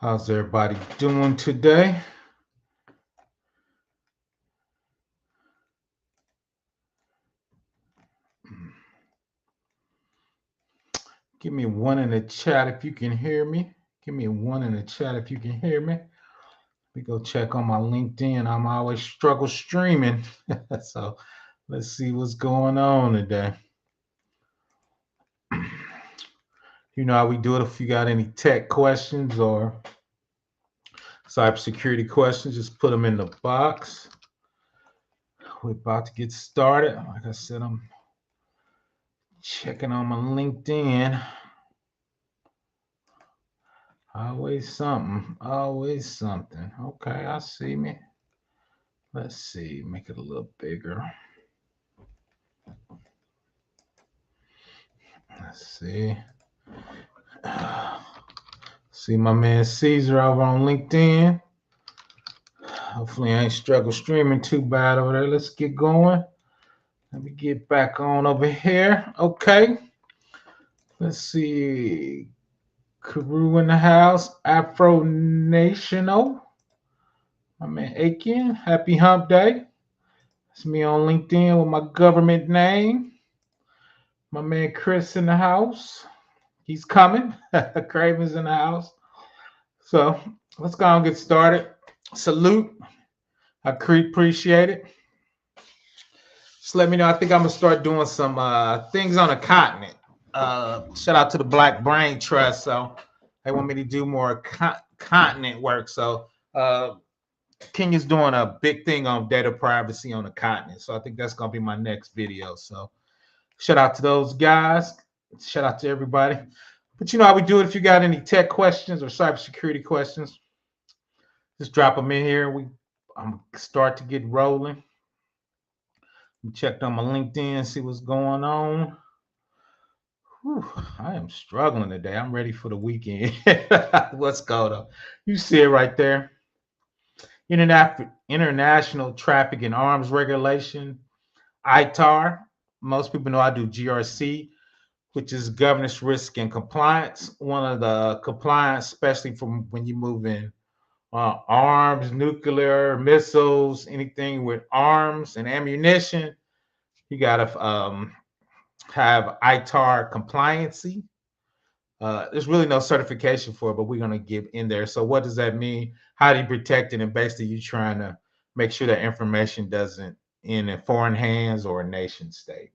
How's everybody doing today? Give me one in the chat if you can hear me. Give me one in the chat if you can hear me. We go check on my LinkedIn. I'm always struggle streaming. So let's see what's going on today. You know how we do it. If you got any tech questions or cybersecurity questions, just put them in the box. We're about to get started. Like I said, I'm checking on my LinkedIn. Always something. Always something. Okay, I see me. Let's see. Make it a little bigger. Let's see. See my man Caesar over on LinkedIn. Hopefully I ain't struggle streaming too bad over there. Let's get going. Let me get back on over here. Okay. Let's see. Carew in the house. Afro National. My man Aiken. Happy hump day. It's me on LinkedIn with my government name. My man Chris in the house. He's coming. Craven's in the house. So let's go and get started. Salute. I appreciate it. Just let me know. I think I'm gonna start doing some things on the continent. Shout out to the Black Brain Trust. So they want me to do more continent work. So Kenya's doing a big thing on data privacy on the continent. So I think that's gonna be my next video. So shout out to those guys. Shout out to everybody. But you know how we do it. If you got any tech questions or cybersecurity questions, just drop them in here. I'm start to get rolling. Checked on my LinkedIn, see what's going on. Whew, I am struggling today. I'm ready for the weekend. What's going on? You see it right there. International Traffic in Arms Regulation, ITAR. Most people know I do GRC, which is governance, risk, and compliance. One of the compliance, especially from when you move in arms, nuclear, missiles, anything with arms and ammunition, you got to have ITAR compliancy. There's really no certification for it, but we're going to give in there. So what does that mean? How do you protect it? And basically you trying to make sure that information doesn't end in foreign hands or a nation state.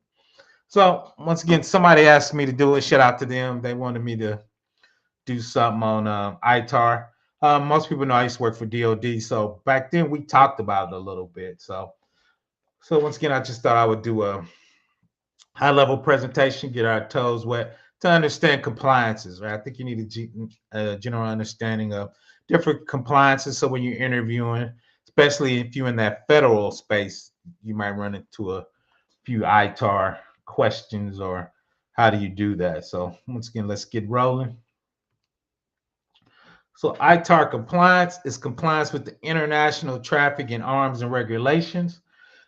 So once again, somebody asked me to do it. Shout out to them. They wanted me to do something on ITAR. Most people know I used to work for DOD. So back then we talked about it a little bit. So once again, I just thought I would do a high-level presentation, get our toes wet to understand compliances, right? I think you need a general understanding of different compliances. So when you're interviewing, especially if you're in that federal space, you might run into a few ITAR questions or how do you do that? So once again, let's get rolling. So ITAR compliance is compliance with the International Traffic in Arms and Regulations,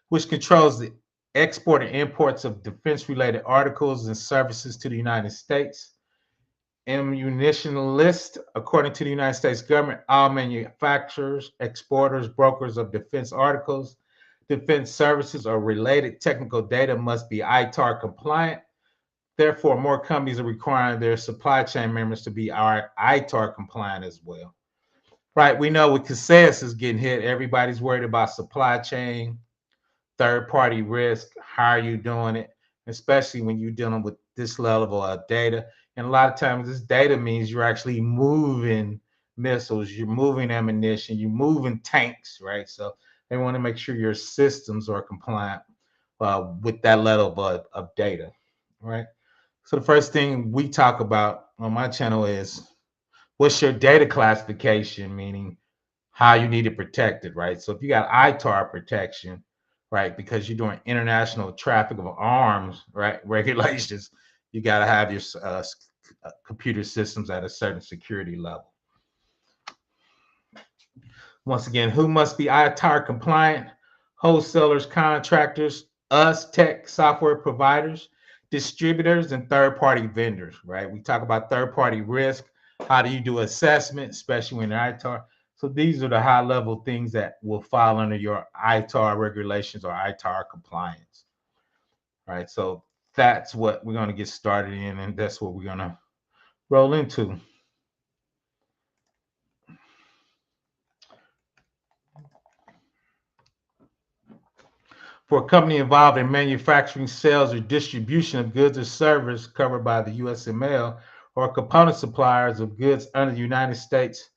which controls the export and imports of defense-related articles and services to the United States. Munitions List, according to the United States government, all manufacturers, exporters, brokers of defense articles, defense services, or related technical data must be ITAR compliant. Therefore, more companies are requiring their supply chain members to be ITAR compliant as well. Right, we know with CASES is getting hit. Everybody's worried about supply chain, third-party risk. How are you doing it? Especially when you're dealing with this level of data. And a lot of times this data means you're actually moving missiles, you're moving ammunition, you're moving tanks, right? So they want to make sure your systems are compliant with that level of data, right? So the first thing we talk about on my channel is what's your data classification, meaning how you need it protected, right? So if you got ITAR protection, right, because you're doing international traffic of arms, right, regulations, you got to have your computer systems at a certain security level. Once again, who must be ITAR compliant? Wholesalers, contractors, us, tech software providers, distributors, and third-party vendors, right? We talk about third-party risk. How do you do assessment, especially when ITAR? So these are the high level things that will fall under your ITAR regulations or ITAR compliance, right? So that's what we're going to get started in, and that's what we're going to roll into. For a company involved in manufacturing, sales, or distribution of goods or services covered by the USML, or component suppliers of goods under the United States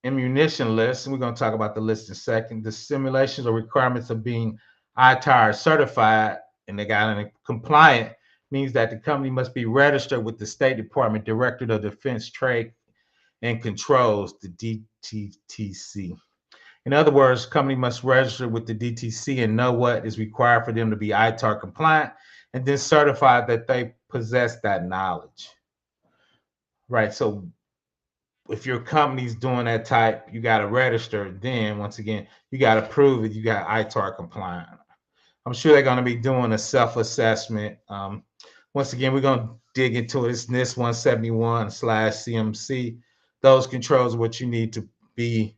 Munitions List, and we're going to talk about the list in a second, the simulations or requirements of being ITAR certified and they got in compliant means that the company must be registered with the State Department Directorate of Defense Trade and Controls, the DTTC. In other words, company must register with the DTC and know what is required for them to be ITAR compliant and then certify that they possess that knowledge. Right. So if your company's doing that type, you got to register. Then once again, you got to prove that you got ITAR compliant. I'm sure they're going to be doing a self-assessment. Once again, we're going to dig into it. It's NIST 171/CMC. Those controls are what you need to be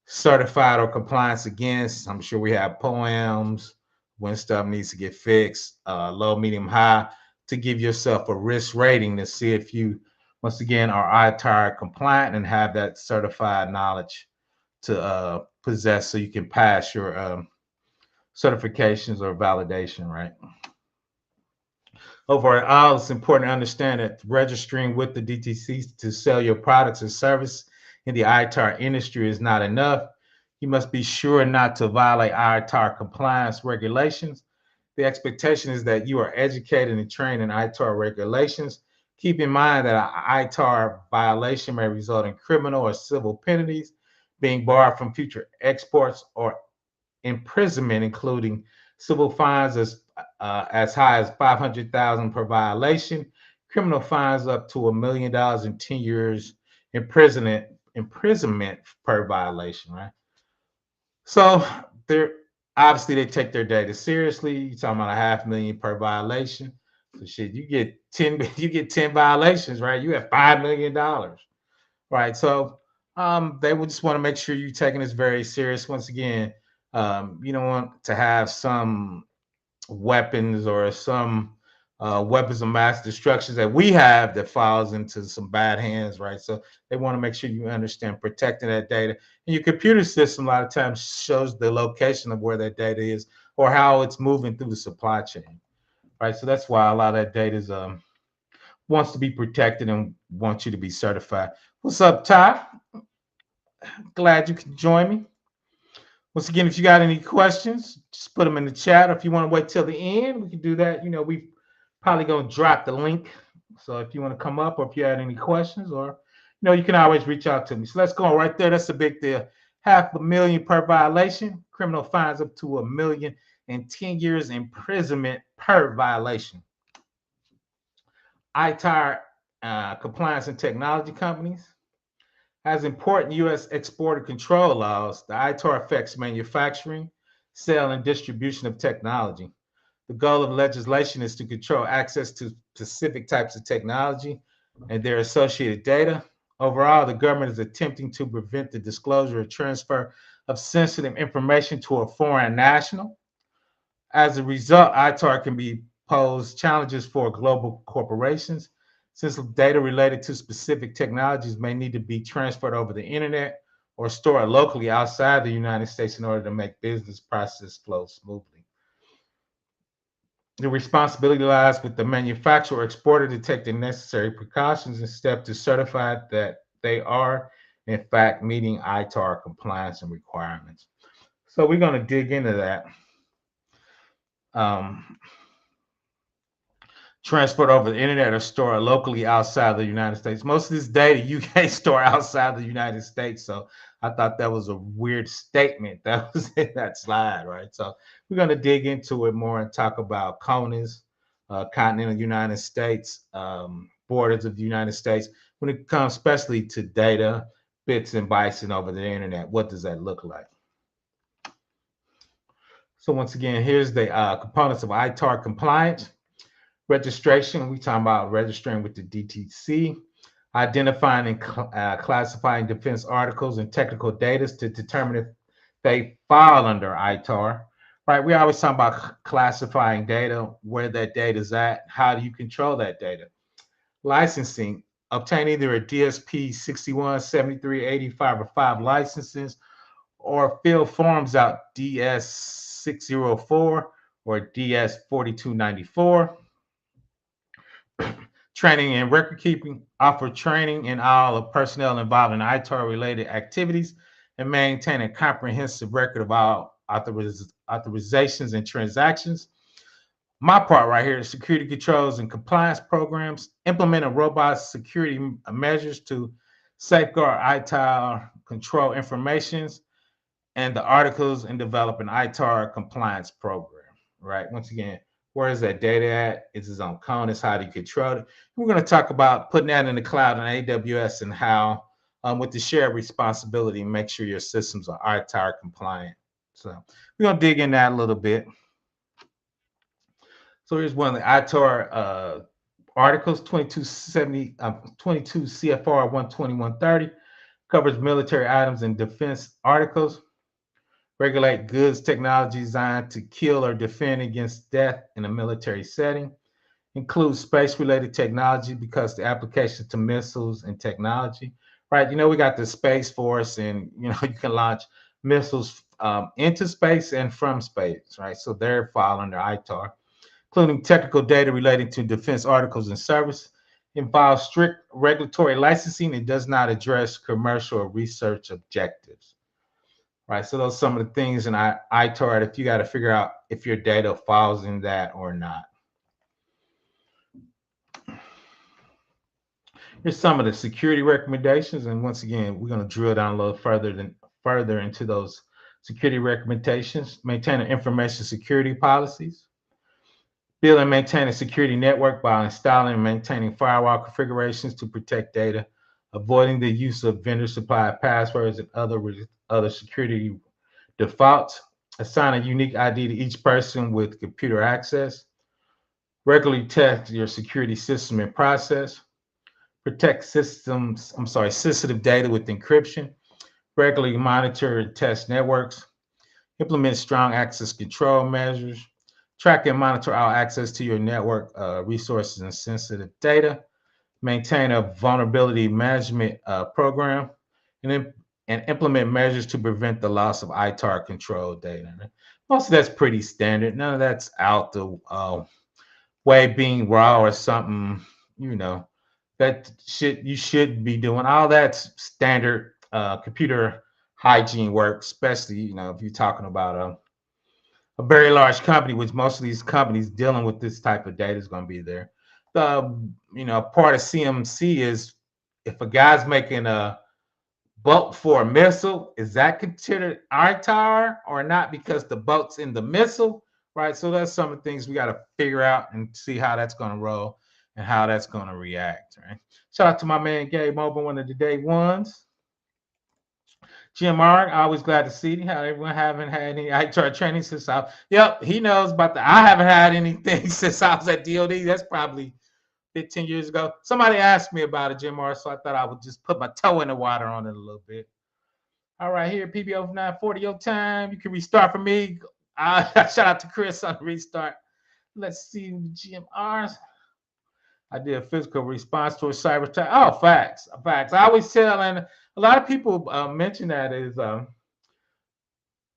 certified or compliance against. I'm sure we have poems when stuff needs to get fixed, low, medium, high, to give yourself a risk rating to see if you, once again, are ITAR compliant and have that certified knowledge to possess so you can pass your certifications or validation, right? Overall, it's important to understand that registering with the DTC to sell your products and service in the ITAR industry is not enough. You must be sure not to violate ITAR compliance regulations. The expectation is that you are educated and trained in ITAR regulations. Keep in mind that an ITAR violation may result in criminal or civil penalties, being barred from future exports, or imprisonment, including civil fines as high as $500,000 per violation, criminal fines up to $1 million, and 10 years imprisonment per violation, right? So they're obviously they take their data seriously. You're talking about $500,000 per violation. So shit, you get 10 violations, right? You have $5 million, right? So they would just want to make sure you're taking this very serious. Once again, you don't want to have some weapons or some weapons of mass destruction that we have that falls into some bad hands, right? So they want to make sure you understand protecting that data. And your computer system a lot of times shows the location of where that data is or how it's moving through the supply chain, right? So that's why a lot of that data is wants to be protected and wants you to be certified. What's up, Ty? Glad you could join me. Once again, if you got any questions, just put them in the chat. Or if you want to wait till the end, we can do that. You know, we probably going to drop the link. So if you want to come up or if you had any questions, or, you know, you can always reach out to me. So let's go right there. That's a big deal. $500,000 per violation, criminal fines up to $1 million, and 10 years imprisonment per violation. ITAR compliance and technology companies. As important U.S. exporter control laws, the ITAR affects manufacturing, sale, and distribution of technology. The goal of legislation is to control access to specific types of technology and their associated data. Overall, the government is attempting to prevent the disclosure or transfer of sensitive information to a foreign national. As a result, ITAR can be pose challenges for global corporations, since data related to specific technologies may need to be transferred over the internet or stored locally outside the United States in order to make business process flow smoothly. The responsibility lies with the manufacturer or exporter to take the necessary precautions and steps to certify that they are, in fact, meeting ITAR compliance and requirements. So we're going to dig into that. Transport over the internet or stored locally outside the United States. Most of this data you can't store outside the United States. So I thought that was a weird statement that was in that slide, right? So we're going to dig into it more and talk about CONUS, continental United States, borders of the United States. When it comes especially to data, bits and bytes and over the internet, what does that look like? So once again, here's the components of ITAR compliance. Registration, we talking about registering with the DTC. identifying and classifying defense articles and technical data to determine if they fall under ITAR. Right, we always talk about classifying data, where that data is at, how do you control that data. Licensing, obtain either a DSP 61, 73, 85, or 5 licenses, or fill forms out DS 604 or DS 4294. Training and record keeping, offer training in all of personnel involved in ITAR related activities and maintain a comprehensive record of all authorizations and transactions. My part right here is security controls and compliance programs, implementing robust security measures to safeguard ITAR control informations, and the articles, and develop an ITAR compliance program, right? Once again, where is that data at? It's its own components. How do you control it? We're going to talk about putting that in the cloud and AWS, and how, with the shared responsibility, make sure your systems are ITAR compliant. So we're going to dig in that a little bit. So here's one of the ITAR articles, 2270, 22 CFR 12130, covers military items and defense articles. Regulate goods, technology designed to kill or defend against death in a military setting. Includes space-related technology because the application to missiles and technology, right? You know, we got the Space Force, and you know, you can launch missiles into space and from space, right? So they're fall under ITAR. Including technical data relating to defense articles and service. Involves strict regulatory licensing and does not address commercial or research objectives. Right, so those are some of the things in ITAR if you got to figure out if your data falls in that or not. Here's some of the security recommendations, and once again, we're going to drill down a little further into those security recommendations. Maintain information security policies. Build and maintain a security network by installing and maintaining firewall configurations to protect data, avoiding the use of vendor-supplied passwords and other security defaults. Assign a unique ID to each person with computer access. Regularly test your security system and process. Protect sensitive data with encryption. Regularly monitor and test networks. Implement strong access control measures. Track and monitor all access to your network resources and sensitive data. Maintain a vulnerability management program, and implement measures to prevent the loss of ITAR control data. Most of that's pretty standard. None of that's out the way, being raw or something, you know, that you should be doing. All that's standard computer hygiene work, especially, you know, if you're talking about a very large company, which most of these companies dealing with this type of data is going to be there. You know, part of CMC is if a guy's making a bolt for a missile, is that considered ITAR or not? Because the bolt's in the missile, right? So that's some of the things we got to figure out and see how that's going to roll and how that's going to react, right? Shout out to my man Gabe Mobile, one of the day ones. Jim Mark, always glad to see you. How everyone haven't had any ITAR training since yep, he knows about I haven't had anything since I was at DOD. That's probably 15 years ago. Somebody asked me about it, Jim Mark, so I thought I would just put my toe in the water on it a little bit. All right, here, PBO 940 your time. You can restart for me. Shout out to Chris on the restart. Let's see, Jim R. I did a physical response to a cyber attack. Oh, facts. I always tell, and a lot of people mention that is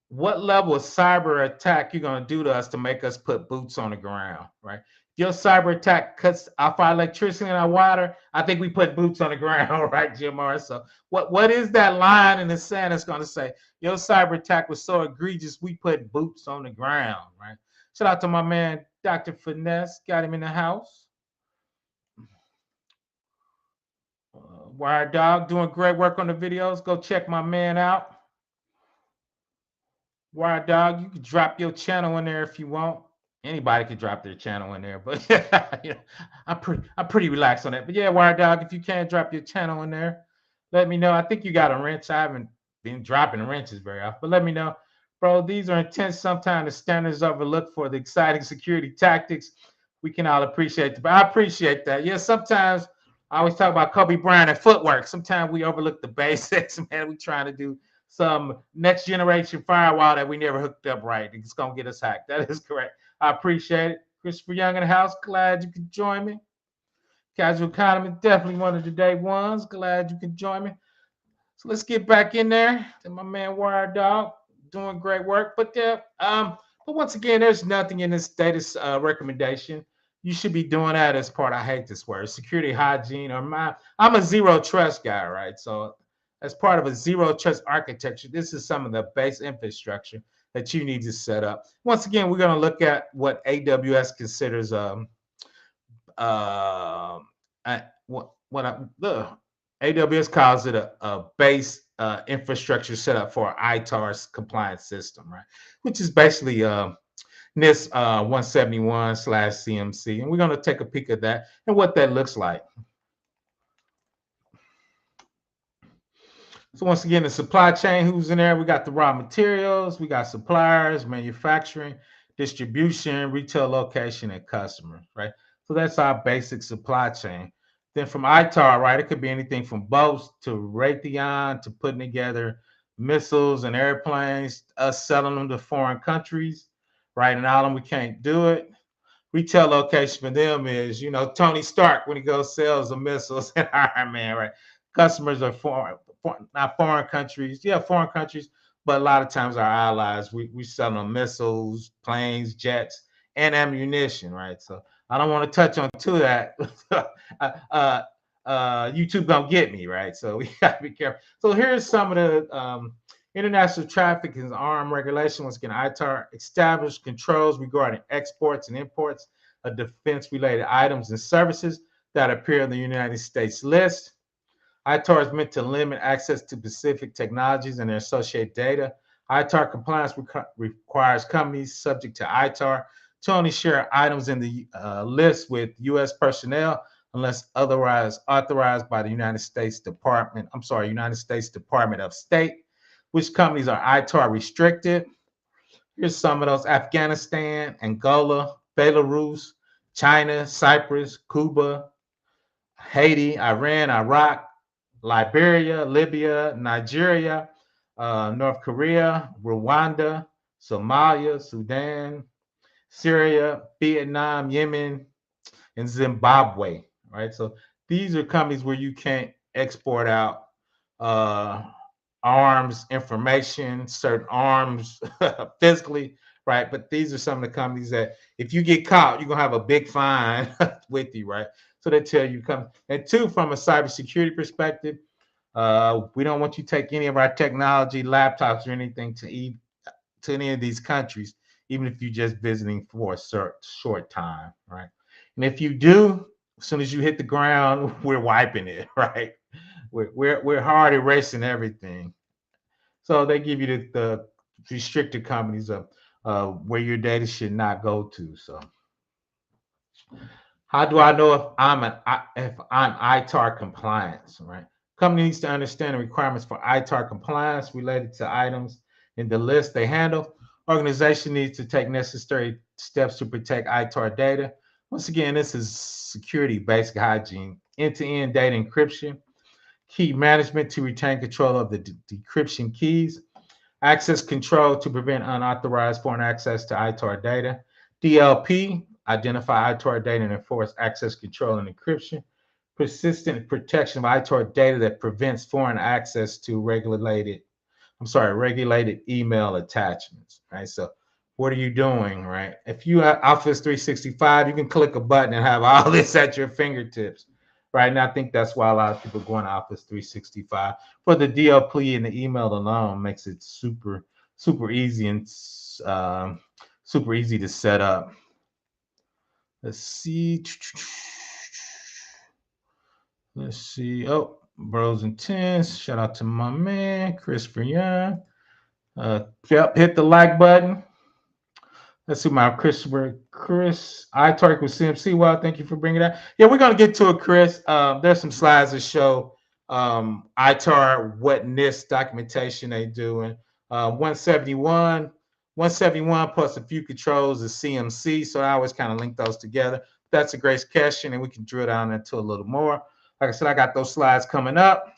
what level of cyber attack you're going to do to us to make us put boots on the ground, right? If your cyber attack cuts off our electricity and our water, I think we put boots on the ground, right, Jim R? So what is that line in the sand that's going to say your cyber attack was so egregious we put boots on the ground, right? Shout out to my man, Dr. Finesse, got him in the house. Wired Dog doing great work on the videos. Go check my man out. Wired Dog, you can drop your channel in there if you want. Anybody can drop their channel in there, but you know, I'm pretty relaxed on that. But yeah, Wired Dog, if you can drop your channel in there, let me know. I think you got a wrench. I haven't been dropping wrenches very often, but let me know. Bro, these are intense. Sometimes the standards overlooked for the exciting security tactics. We can all appreciate it, but I appreciate that. Yeah, sometimes I always talk about Kobe Bryant and footwork. Sometimes we overlook the basics, man. We trying to do some next generation firewall that we never hooked up right. It's gonna get us hacked. That is correct. I appreciate it. Christopher Young in the house. Glad you could join me. Casual Economy, definitely one of the day ones. Glad you could join me. So let's get back in there. And my man Wired Dog doing great work. But once again, there's nothing in this status recommendation. You should be doing that as part. I hate this word, security hygiene, or I'm a zero trust guy, right? So as part of a zero trust architecture, this is some of the base infrastructure that you need to set up. Once again, we're going to look at what AWS considers AWS calls it a base infrastructure set up for ITAR's compliance system, right? Which is basically NIST 171/CMC. And we're going to take a peek at that and what that looks like. So once again, the supply chain, who's in there? We got the raw materials, we got suppliers, manufacturing, distribution, retail location, and customers, right? So that's our basic supply chain. Then from ITAR, right, it could be anything from boats to Raytheon to putting together missiles and airplanes, us selling them to foreign countries, right? And all of them, we can't do it. Retail location for them is, Tony Stark when he goes sells the missiles and Iron Man, right? Customers are not foreign countries. Yeah, foreign countries, but a lot of times our allies, we sell them missiles, planes, jets, and ammunition, right? So I don't want to touch on to that. YouTube don't get me, right? So we got to be careful. So here's some of the international traffic and arms regulation. Once again, ITAR established controls regarding exports and imports of defense-related items and services that appear in the United States list. ITAR is meant to limit access to specific technologies and their associated data. ITAR compliance requires companies subject to ITAR to only share items in the list with U.S. personnel unless otherwise authorized by the United States Department of State, which companies are ITAR restricted. Here's some of those: Afghanistan, Angola, Belarus, China, Cyprus, Cuba, Haiti, Iran, Iraq, Liberia, Libya, Nigeria, North Korea, Rwanda, Somalia, Sudan, Syria, Vietnam, Yemen, and Zimbabwe, right? So these are companies where you can't export out arms information, certain arms physically, right? But these are some of the companies that if you get caught, you're going to have a big fine with you, right? So they tell you come. And two, from a cybersecurity perspective, we don't want you to take any of our technology, laptops, or anything to any of these countries, even if you're just visiting for a short time, right? And if you do, as soon as you hit the ground, we're wiping it, right? We're hard erasing everything. So they give you the restricted companies of where your data should not go to. So how do I know if I'm ITAR compliance, right? Company needs to understand the requirements for ITAR compliance related to items in the list they handle. Organization needs to take necessary steps to protect ITAR data. Once again, this is security, basic hygiene, end-to-end data encryption, key management to retain control of the decryption keys, access control to prevent unauthorized foreign access to ITAR data, DLP, identify ITAR data and enforce access control and encryption, persistent protection of ITAR data that prevents foreign access to regulated email attachments, right? So what are you doing, right? If you have Office 365, you can click a button and have all this at your fingertips, right? And I think that's why a lot of people go on Office 365. For the DLP and the email alone makes it super easy and super easy to set up. Let's see. Oh, Bros and Tens. Shout out to my man, Christopher Young. Yep, hit the like button. Let's see my Chris. ITAR with CMC. Well, thank you for bringing that. Yeah, we're gonna get to it, Chris. There's some slides that show ITAR, what NIST documentation they doing. 171 plus a few controls is CMC. So I always kind of link those together. That's a great question, and we can drill down into a little more. Like I said, I got those slides coming up.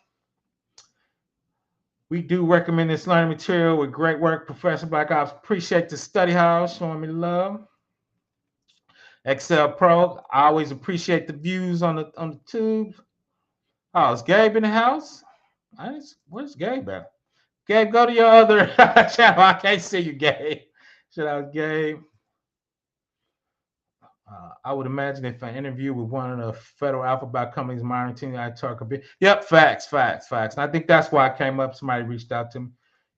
We do recommend this learning material with great work, Professor BlackOps. Appreciate the study house showing me love. Excel Pro, I always appreciate the views on the tube. Oh, is Gabe in the house? Where's Gabe at? Gabe, go to your other channel. I can't see you, Gabe. Shout out, Gabe. I would imagine if an interview with one of the federal alphabet companies monitoring the ITAR could be. Yep, facts. And I think that's why I came up. Somebody reached out to me.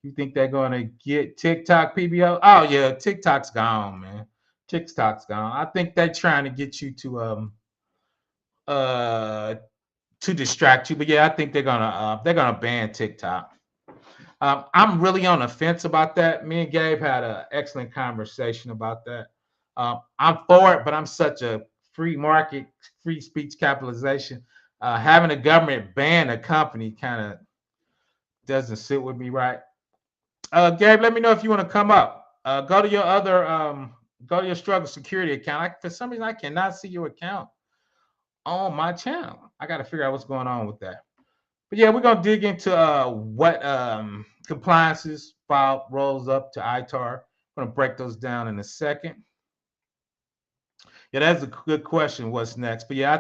You think they're going to get TikTok PBO? Oh, yeah, TikTok's gone, man. TikTok's gone. I think they're trying to get you to distract you. But yeah, I think they're gonna ban TikTok. I'm really on the fence about that. Me and Gabe had an excellent conversation about that. I'm for it, but I'm such a free market, free speech capitalization. Having the government ban a company kind of doesn't sit with me right. Gabe, let me know if you want to come up. Go to your struggle security account. For some reason, I cannot see your account on my channel. I got to figure out what's going on with that. But yeah, we're gonna dig into what compliances file rolls up to ITAR. I'm gonna break those down in a second. Yeah, that's a good question. What's next? But yeah, I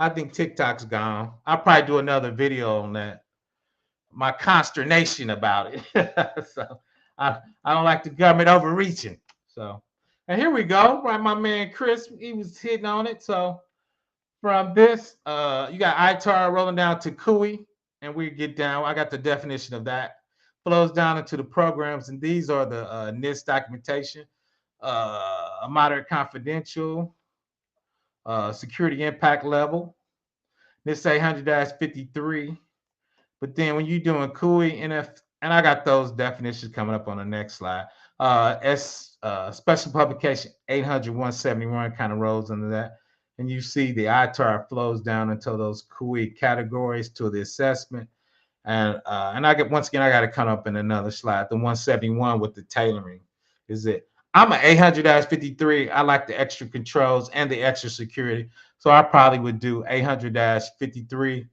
think TikTok's gone. I'll probably do another video on that. My consternation about it. So I don't like the government overreaching. So and here we go. Right, my man Chris, he was hitting on it. So from this, you got ITAR rolling down to CUI, and we get down. I got the definition of that. Flows down into the programs, and these are the NIST documentation. A moderate confidential, security impact level. NIST 800-53. But then when you're doing CUI, NF, and I got those definitions coming up on the next slide. Special publication 800-171 kind of rolls under that. And you see the ITAR flows down into those CUI categories to the assessment. And I get once again, I got to come up in another slide. The 171 with the tailoring is it. I'm an 800-53. I like the extra controls and the extra security. So I probably would do 800-53.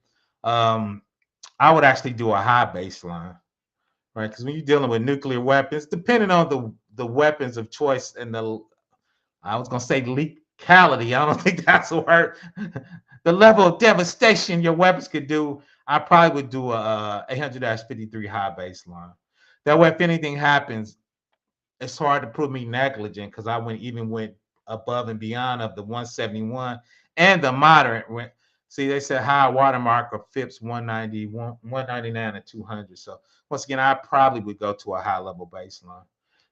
I would actually do a high baseline, right? Because when you're dealing with nuclear weapons, depending on the weapons of choice and I was gonna say lethality. I don't think that's a word. The level of devastation your weapons could do, I probably would do a 800-53 high baseline. That way, if anything happens, it's hard to prove me negligent because I went above and beyond of the 171 and the moderate. See, they said high watermark of FIPS 190, 199, and 200. So once again, I probably would go to a high level baseline.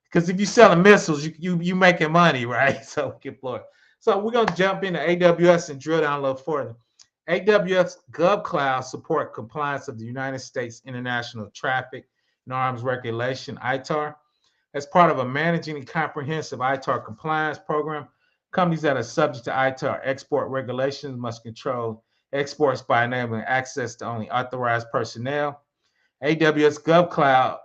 Because if you're selling missiles, you making money, right? So get floor. So we're gonna jump into AWS and drill down a little further. AWS GovCloud support compliance of the United States International Traffic and Arms Regulation (ITAR). As part of a managing and comprehensive ITAR compliance program, companies that are subject to ITAR export regulations must control exports by enabling access to only authorized personnel. AWS GovCloud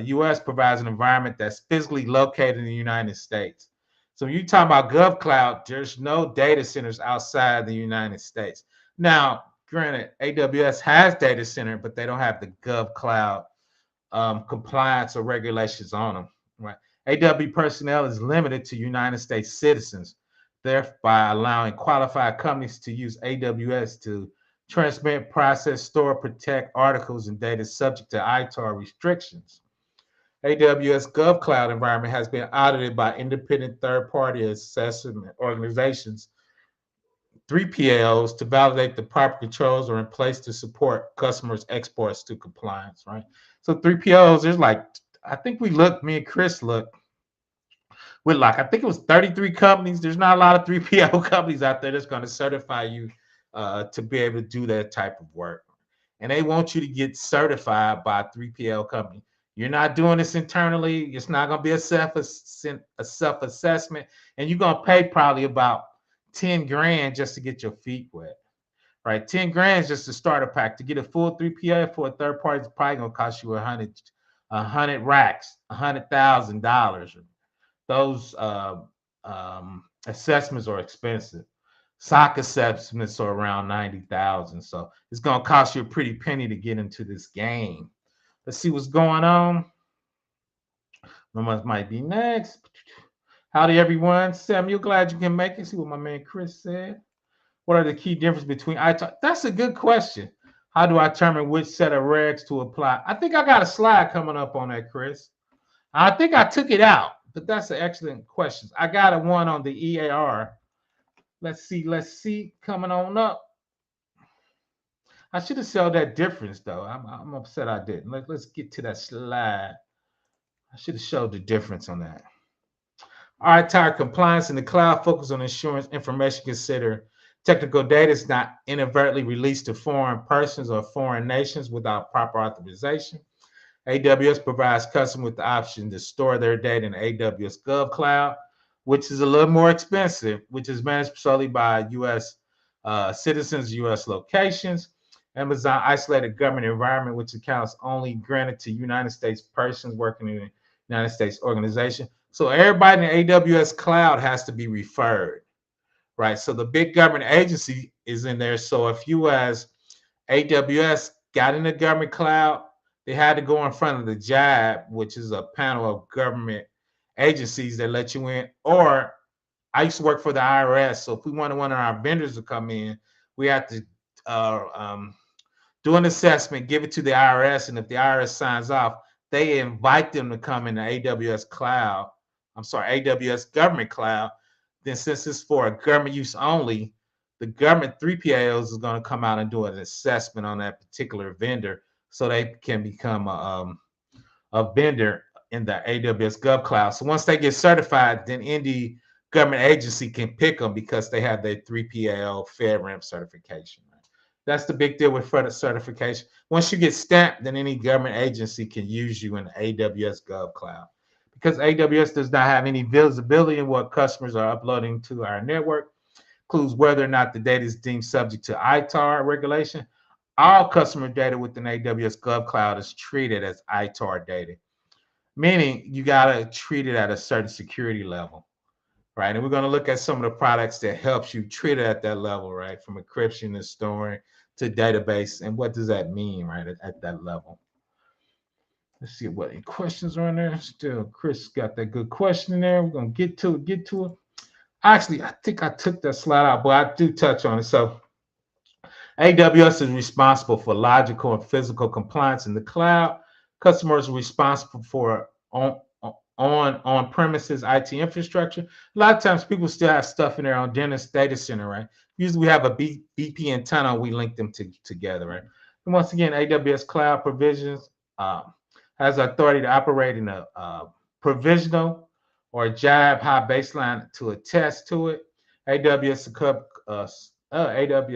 US provides an environment that's physically located in the United States. So when you talk about GovCloud, there's no data centers outside the United States. Now, granted, AWS has data center, but they don't have the GovCloud compliance or regulations on them. Right? AW personnel is limited to United States citizens, thereby allowing qualified companies to use AWS to transmit, process, store, protect articles and data subject to ITAR restrictions. AWS GovCloud environment has been audited by independent third-party assessment organizations, 3PLs, to validate the proper controls are in place to support customers' exports to compliance, right? So 3PLs, there's like, I think me and Chris looked with like, I think it was 33 companies. There's not a lot of 3PL companies out there that's going to certify you to be able to do that type of work. And they want you to get certified by a 3PL company. You're not doing this internally. It's not going to be a self-assessment. And you're going to pay probably about 10 grand just to get your feet wet, right? 10 grand is just a starter pack. To get a full 3PL for a third party is probably going to cost you 100 racks, $100,000. Those assessments are expensive. SOC assessments are around 90,000. So it's going to cost you a pretty penny to get into this game. Let's see what's going on. What might be next. Howdy, everyone. Samuel, glad you can make it. See what my man Chris said. What are the key differences between ITAR? That's a good question. How do I determine which set of regs to apply? I think I got a slide coming up on that, Chris. I think I took it out, but that's an excellent question. I got a one on the EAR. Let's see, coming on up. I should have showed that difference, though. I'm upset I didn't. Let's get to that slide. I should have showed the difference on that. ITAR compliance in the cloud focus on ensuring information considered technical data is not inadvertently released to foreign persons or foreign nations without proper authorization. AWS provides customers with the option to store their data in AWS GovCloud, which is a little more expensive, which is managed solely by U.S. Citizens, U.S. locations. Amazon isolated government environment, which accounts only granted to United States persons working in the United States organization. So everybody in the AWS cloud has to be referred, right? So the big government agency is in there. So if you as AWS got in the government cloud, they had to go in front of the JAB, which is a panel of government agencies that let you in. Or I used to work for the IRS. So if we wanted one of our vendors to come in, we had to do an assessment, give it to the IRS, and if the IRS signs off, they invite them to come in the AWS cloud. I'm sorry, AWS government cloud. Then since it's for a government use only, the government 3PAOs is going to come out and do an assessment on that particular vendor so they can become a vendor in the AWS GovCloud. So once they get certified, then any government agency can pick them because they have their 3PAO FedRAMP certification. That's the big deal with FedRAMP certification. Once you get stamped, then any government agency can use you in the AWS GovCloud. Because AWS does not have any visibility in what customers are uploading to our network, includes whether or not the data is deemed subject to ITAR regulation. All customer data within AWS GovCloud is treated as ITAR data, meaning you got to treat it at a certain security level, right? And we're going to look at some of the products that helps you treat it at that level, right? From encryption to storing to database, and what does that mean, right, at that level? Let's see what any questions are in there. Still, Chris got that good question in there. We're going to get to it. Actually, I think I took that slide out, but I do touch on it. So AWS is responsible for logical and physical compliance in the cloud. Customers are responsible for on-premises IT infrastructure. A lot of times people still have stuff in their own data center, right? Usually we have a BP antenna, we link them together, right? And once again, AWS cloud provisions has authority to operate in a provisional or a JAB high baseline to attest to it. AWS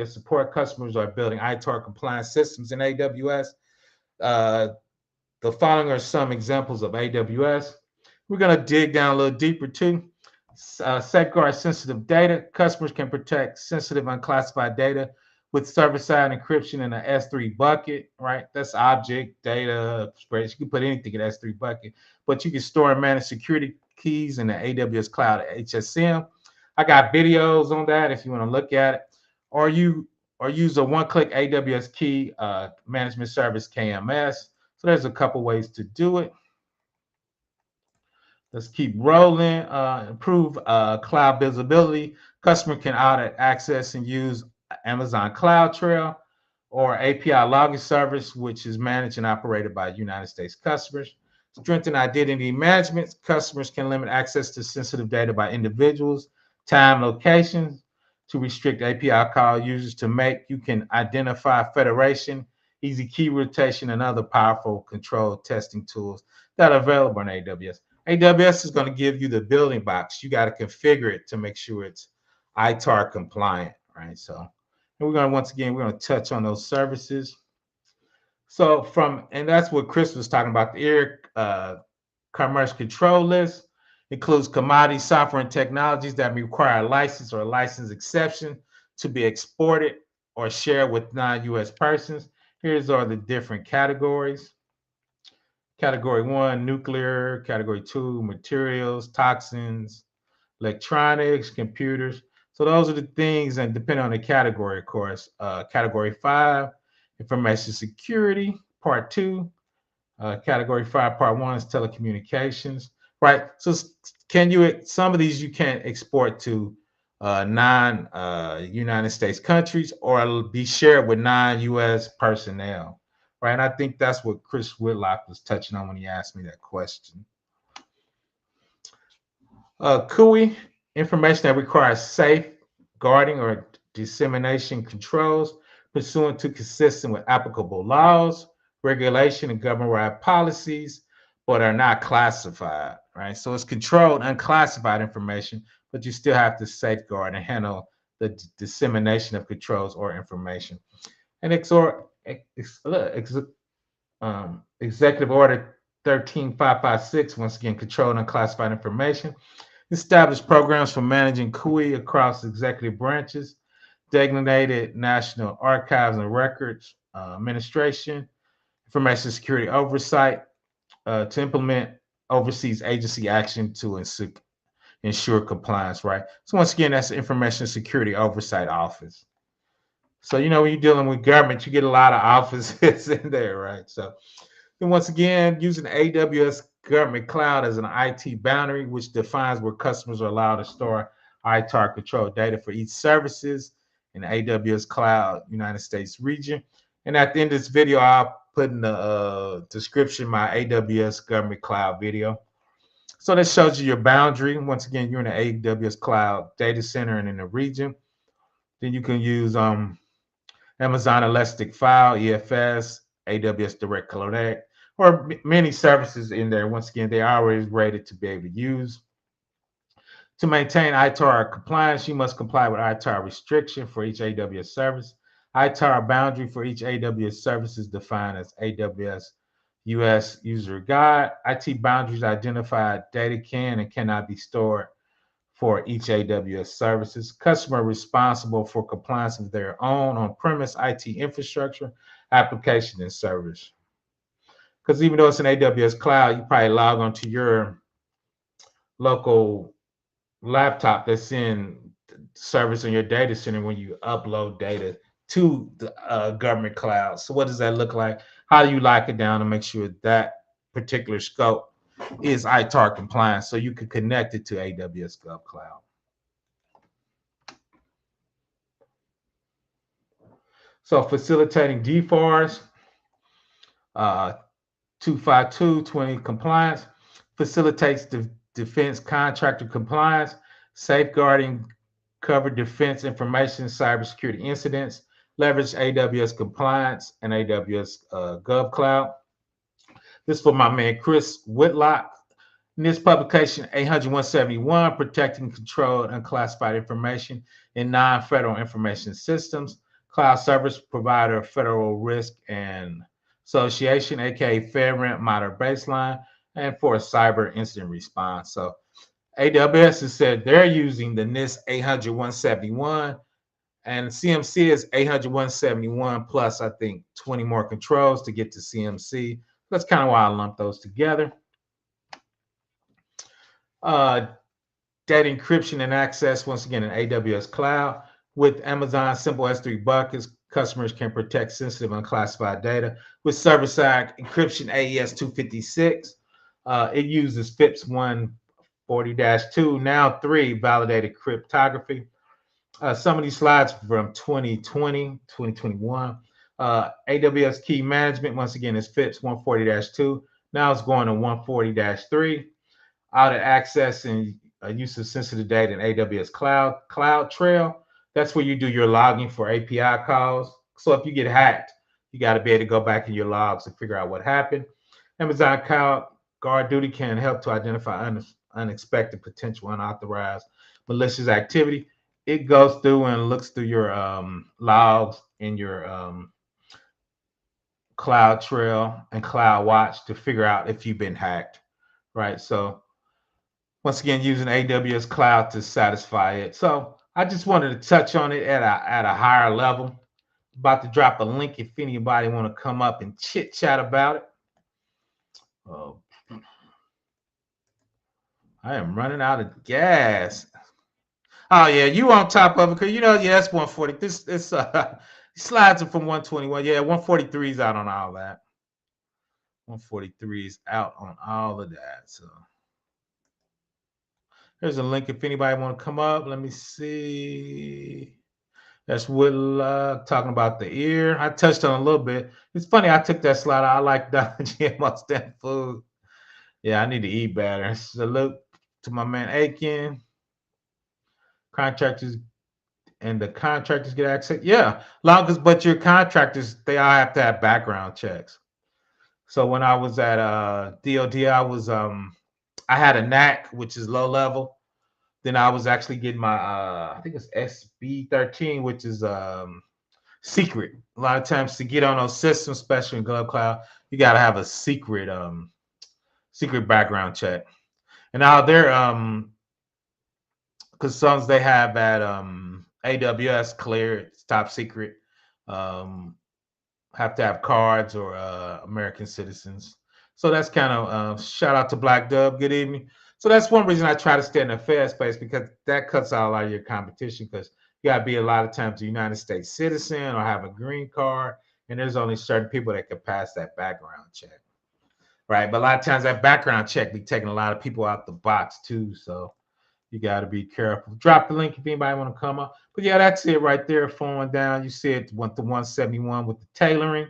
support customers are building ITAR compliant systems in AWS. The following are some examples of AWS. We're going to dig down a little deeper too. Safeguard sensitive data. Customers can protect sensitive unclassified data with server-side encryption in an S3 bucket, right? That's object, data, spreadsheet. You can put anything in S3 bucket, but you can store and manage security keys in the AWS Cloud HSM. I got videos on that if you want to look at it, or use a one-click AWS key management service KMS. So there's a couple ways to do it. Let's keep rolling. Improve cloud visibility. Customer can audit access and use Amazon CloudTrail or API logging service, which is managed and operated by United States customers. Strengthen identity management. Customers can limit access to sensitive data by individuals, time, locations. To restrict API call users to make, you can identify federation, easy key rotation, and other powerful control testing tools that are available in AWS. AWS is going to give you the building blocks. You got to configure it to make sure it's ITAR compliant, right? So, and we're going to, once again, we're going to touch on those services. So and that's what Chris was talking about, the commerce control list includes commodity software and technologies that require a license or a license exception to be exported or shared with non-US persons. Here's all the different categories. Category 1, nuclear. Category 2, materials, toxins, electronics, computers. So those are the things, and depending on the category, of course. Category 5, information security. Part 2, category 5, part 1 is telecommunications, right? So can you, some of these you can't export to non-United States countries, or it'll be shared with non-US personnel, right? And I think that's what Chris Whitlock was touching on when he asked me that question. CUI, information that requires safe guarding or dissemination controls pursuant to consistent with applicable laws, regulation, and government-wide policies, but are not classified, right? So it's controlled, unclassified information, but you still have to safeguard and handle the dissemination of controls or information. And Executive Order 13556, once again, controlled unclassified information, established programs for managing CUI across executive branches, designated National Archives and Records Administration, information security oversight to implement overseas agency action to ensure compliance, right? So once again, that's the Information Security Oversight Office. So, when you're dealing with government, you get a lot of offices in there, right? So then once again, using AWS Government Cloud as an IT boundary, which defines where customers are allowed to store ITAR controlled data for each services in the AWS Cloud United States region. And at the end of this video, I'll put in the description my AWS Government Cloud video. So that shows you your boundary. Once again, you're in the AWS Cloud data center and in the region. Then you can use Amazon Elastic File, EFS, AWS Direct Connect, or many services in there. Once again, they are always rated to be able to use. To maintain ITAR compliance, you must comply with ITAR restriction for each AWS service. ITAR boundary for each AWS service is defined as AWS US User Guide. IT boundaries identify data can and cannot be stored for each AWS services. Customer responsible for compliance with their own on-premise IT infrastructure, application, and service. Because even though it's an AWS cloud, you probably log onto your local laptop that's in service in your data center when you upload data to the government cloud. So what does that look like? How do you lock it down to make sure that particular scope is ITAR compliant so you can connect it to AWS GovCloud? So facilitating DFARS, 25220 compliance, facilitates the defense contractor compliance, safeguarding covered defense information, cybersecurity incidents, leverage AWS compliance and AWS GovCloud. This is for my man Chris Whitlock. In this publication, 800-171, Protecting Controlled Unclassified Information in Non-Federal Information Systems, Cloud Service Provider Federal Risk and Association, aka FedRAMP Moderate Baseline, and for cyber incident response. So AWS has said they're using the NIST 800-171, and CMC is 800-171 plus, I think, 20 more controls to get to CMC. That's kind of why I lumped those together. Data encryption and access, once again, in AWS Cloud. With Amazon Simple S3 buckets, customers can protect sensitive unclassified data. With server-side encryption AES 256, it uses FIPS 140-2, now 3 validated cryptography. Some of these slides from 2020, 2021. AWS Key Management, once again, is FIPS 140-2. Now it's going to 140-3. Audit access and use of sensitive data in AWS Cloud Trail. That's where you do your logging for API calls. So if you get hacked, you got to be able to go back in your logs and figure out what happened. Amazon Cloud Guard Duty can help to identify unexpected, potential unauthorized malicious activity. It goes through and looks through your logs in your Cloud Trail and Cloud Watch to figure out if you've been hacked, right? So once again, using AWS Cloud to satisfy it. So I just wanted to touch on it at a higher level. About to drop a link if anybody want to come up and chit chat about it. I am running out of gas. Oh yeah, you on top of it because yeah, that's 140. This slides are from 121. Yeah, 143 is out on all that. 143 is out on all of that. So there's a link if anybody want to come up. Let me see. That's Whitlock talking about the ear. I touched on a little bit. It's funny, I took that slide. I like the GMO stand food. Yeah, I need to eat better. Salute to my man Aiken. Contractors and the contractors get access. Yeah, long as but your contractors, they all have to have background checks. So when I was at DOD, I had a NAC, which is low level. Then I was actually getting my I think it's SB13, which is secret. A lot of times to get on those systems, especially in GovCloud, you gotta have a secret background check. And now they're because some they have at AWS cleared, it's top secret. Um, have to have cards or American citizens. So that's kind of shout out to Black Dub. Good evening. So that's one reason I try to stay in the fair space because that cuts out a lot of your competition because you got to be a lot of times a United States citizen or have a green card, and there's only certain people that can pass that background check, right? But a lot of times that background check be taking a lot of people out the box too. So you got to be careful. Drop the link if anybody want to come up. But yeah, that's it right there. Falling down. You see it went to 171 with the tailoring.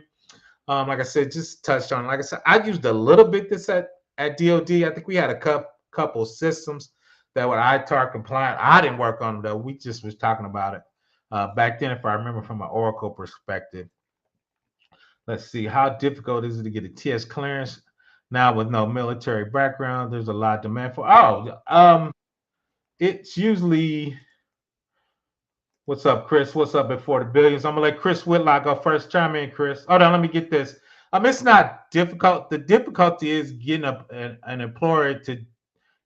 Like I said, just touched on. Like I said, I used a little bit this at DoD. I think we had a couple systems that were ITAR compliant. I didn't work on them though. We just was talking about it back then, if I remember from an Oracle perspective. Let's see, how difficult is it to get a TS clearance now with no military background? There's a lot of demand for. It's usually. What's up, Chris? What's up at 40 billions? I'm gonna let Chris Whitlock go first. Chime in, Chris. Hold on, let me get this. It's not difficult. The difficulty is getting an employer to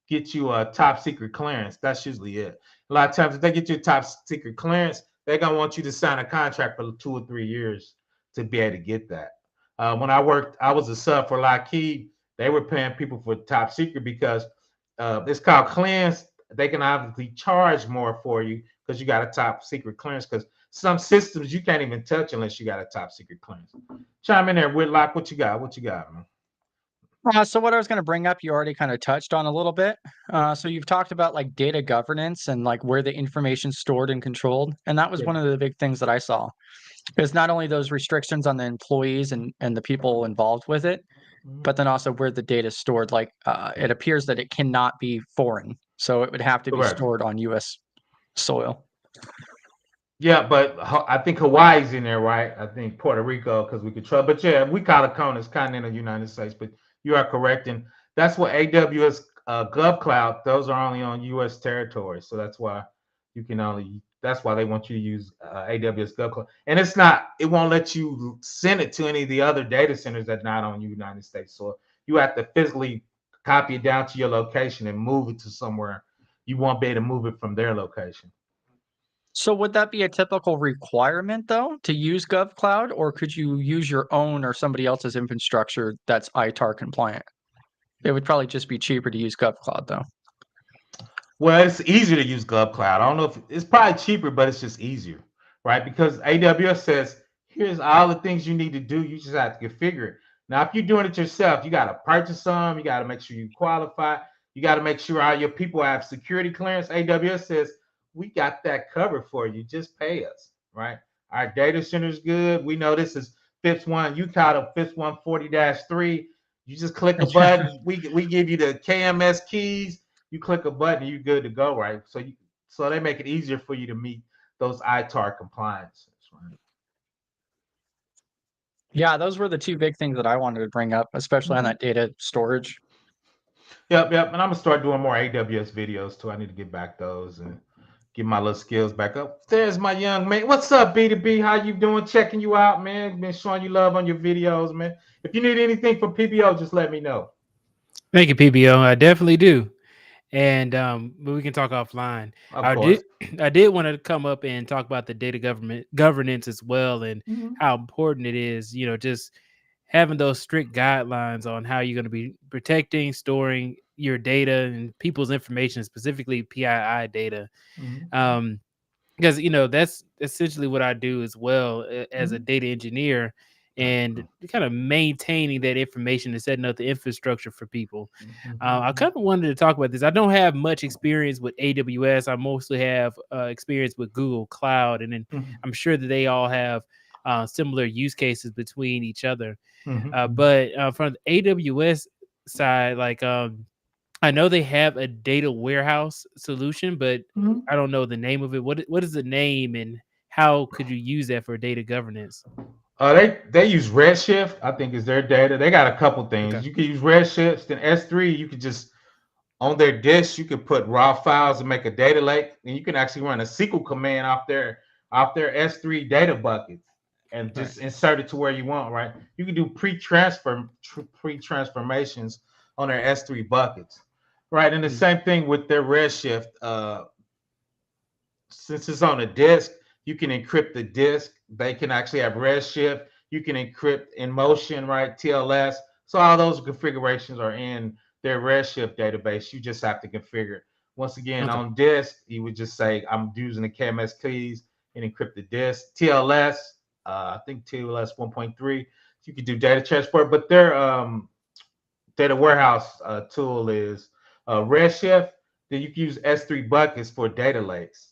get you a top secret clearance. That's usually it. A lot of times, if they get you a top secret clearance, they're gonna want you to sign a contract for 2 or 3 years to be able to get that. When I was a sub for Lockheed. They were paying people for top secret because it's called clearance. They can obviously charge more for you because you got a top secret clearance. Because some systems you can't even touch unless you got a top secret clearance. Chime in there, Whitlock. What you got? What you got, man? So what I was going to bring up, you already kind of touched on a little bit. So you've talked about like data governance and like where the information's stored and controlled. And that was Yeah. one of the big things that I saw. Is not only those restrictions on the employees and the people involved with it, but then also where the data is stored. Like it appears that it cannot be foreign. So it would have to be Correct. stored on US soil. Yeah, but I think Hawaii's in there, right? I think Puerto Rico because we control. But yeah, we call it CONA, it's continental United States. But you are correct, and that's what AWS GovCloud. Those are only on U.S. territory, so that's why you can only. That's why they want you to use AWS GovCloud, and it's not. It won't let you send it to any of the other data centers that are not on United States. So you have to physically copy it down to your location and move it to somewhere. You won't be able to move it from their location. So would that be a typical requirement though to use GovCloud, or could you use your own or somebody else's infrastructure that's ITAR compliant? It would probably just be cheaper to use GovCloud though. Well, it's easier to use GovCloud. I don't know if it's probably cheaper, but it's just easier, right? Because AWS says, here's all the things you need to do. You just have to configure it. Now, if you're doing it yourself, you got to purchase some. You got to make sure you qualify. You got to make sure all your people have security clearance. AWS says, we got that covered for you. Just pay us, right? Our data center is good. We know this is fifth one. You caught a fifth 140-3. You just click a button. We give you the KMS keys. You click a button, you're good to go, right? So they make it easier for you to meet those ITAR compliances, right? Yeah, those were the two big things that I wanted to bring up, especially on that data storage. Yep. And I'm gonna start doing more AWS videos too. I need to get back those and get my little skills back up. There's my young man. What's up, B2B? How you doing? Checking you out, man. Been showing you love on your videos, man. If you need anything from PBO, just let me know. Thank you, PBO. I definitely do. And but we can talk offline. Of course. I did want to come up and talk about the data governance as well and how important it is, just having those strict guidelines on how you're going to be protecting, storing your data and people's information, specifically PII data. Mhm. Because that's essentially what I do as well as a data engineer, and kind of maintaining that information and setting up the infrastructure for people. I kind of wanted to talk about this. I don't have much experience with AWS. I mostly have experience with Google Cloud, and then I'm sure that they all have similar use cases between each other. But from the AWS side, like I know they have a data warehouse solution, but I don't know the name of it. What is the name, and how could you use that for data governance? They use Redshift, I think, is their data. They got a couple things. Okay. You can use Redshift, then S3. You could just on their disk, you can put raw files and make a data lake, and you can actually run a SQL command off their S3 data buckets and just insert it to where you want. Right? You can do pre-transformations on their S3 buckets. Right, and the same thing with their Redshift. Since it's on a disk, you can encrypt the disk. They can actually have Redshift. You can encrypt in motion, right? TLS. So all those configurations are in their Redshift database. You just have to configure it. Once again, on disk, you would just say, I'm using the KMS keys and encrypt the disk. TLS, I think TLS 1.3, you can do data transport, but their data warehouse tool is Redshift. Then you can use S3 buckets for data lakes.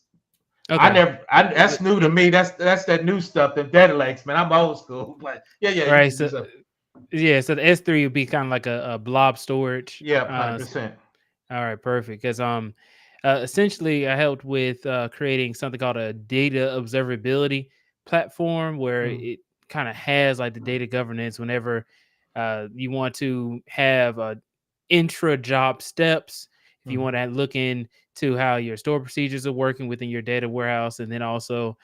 That's new to me. That's that new stuff, the data lakes, man. I'm old school, but yeah. Right. So the S3 would be kind of like a blob storage. Yeah, 100%. All right, perfect. Because essentially, I helped with creating something called a data observability platform, where it kind of has like the data governance whenever you want to have intra job steps. If you want to look into how your store procedures are working within your data warehouse, and then also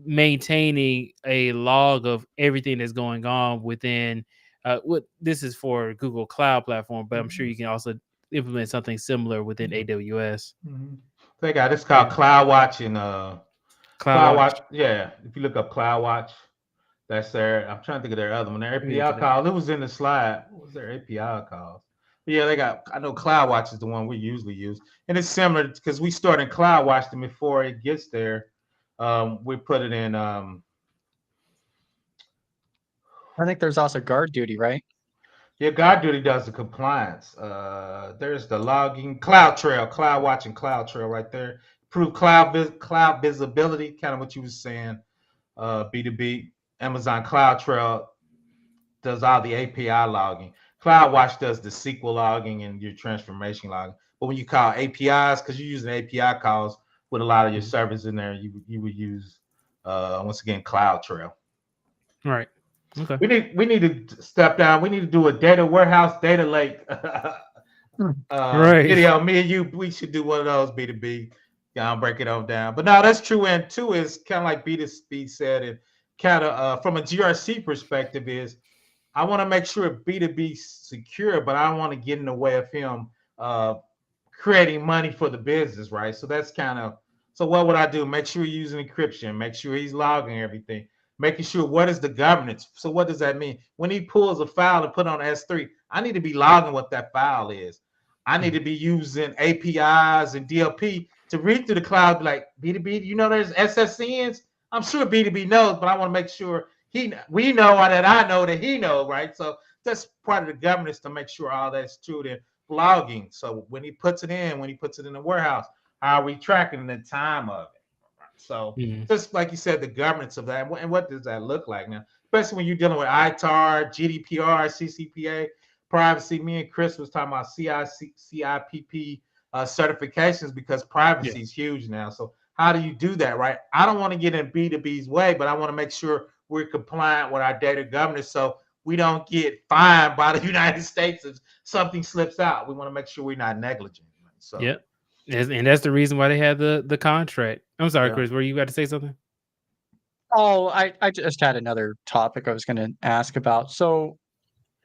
maintaining a log of everything that's going on within what this is for Google Cloud platform, but I'm sure you can also implement something similar within AWS. They got it's called CloudWatch and CloudWatch. Yeah, if you look up CloudWatch, that's their. I'm trying to think of their other one. Their API call. It was in the slide. What was their API call? But yeah, they got. I know CloudWatch is the one we usually use, and it's similar because we start in CloudWatch, and before it gets there, we put it in. I think there's also guard duty, right? Yeah, guard duty does the compliance. There's the logging, CloudTrail, CloudWatch, and CloudTrail right there. Improve cloud visibility, kind of what you were saying. B2B, Amazon CloudTrail does all the API logging. CloudWatch does the SQL logging and your transformation logging. But when you call APIs, because you're using API calls with a lot of your servers in there, you would use once again CloudTrail. Right. Okay. We need to step down. We need to do a data warehouse, data lake video. Me and you, we should do one of those B2B. I'll break it all down. But no, that's true. And two is kind of like B2B said, and kind of from a GRC perspective is I want to make sure B2B secure, but I don't want to get in the way of him creating money for the business, right? So that's kind of, so what would I do? Make sure you're using encryption, make sure he's logging everything, making sure what is the governance. So what does that mean? When he pulls a file and put on S3, I need to be logging what that file is. I need to be using APIs and DLP to read through the cloud, like B2B, you know, there's SSNs. I'm sure B2B knows, but I want to make sure we know that I know that he knows, right? So that's part of the governance to make sure all that's true. Then logging. So when he puts it in the warehouse, how are we tracking the time of it? So just like you said, the governance of that, and what does that look like now? Especially when you're dealing with ITAR, GDPR, CCPA, privacy. Me and Chris was talking about CIPP certifications because privacy is huge now. So how do you do that, right? I don't want to get in B2B's way, but I want to make sure we're compliant with our data governance so we don't get fined by the United States if something slips out. We want to make sure we're not negligent. Right? So and that's the reason why they have the contract. I'm sorry, Chris, were you got to say something? Oh, I just had another topic I was going to ask about. So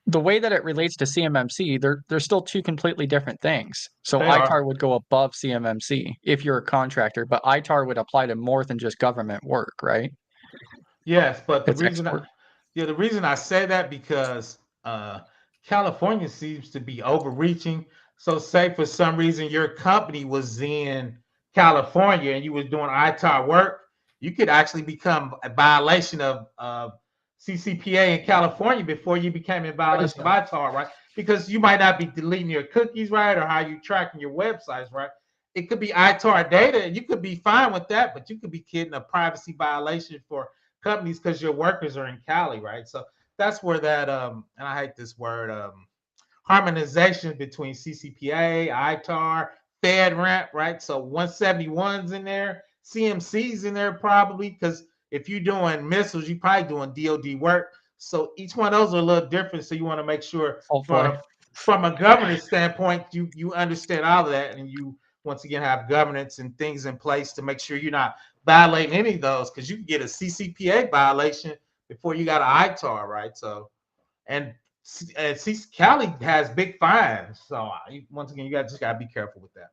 the way that it relates to CMMC, they're still two completely different things. So ITAR would go above CMMC if you're a contractor, but ITAR would apply to more than just government work, right? Yes, but the reason Yeah, the reason I say that because California seems to be overreaching. So, say for some reason your company was in California and you was doing ITAR work, you could actually become a violation of CCPA in California before you became in violation of ITAR, right? Because you might not be deleting your cookies, right, or how you tracking your websites, right? It could be ITAR data, and you could be fine with that, but you could be getting a privacy violation for companies because your workers are in Cali, right? So that's where that and I hate this word harmonization between CCPA, ITAR, FedRAMP, right? So 171's in there, CMC's in there probably because if you're doing missiles, you're probably doing DoD work. So each one of those are a little different. So you want to make sure Hopefully. from a governance standpoint, you understand all of that, and you once again have governance and things in place to make sure you're not violating any of those because you can get a CCPA violation before you got an ITAR, right? So, and Cali has big fines. So once again, just gotta be careful with that.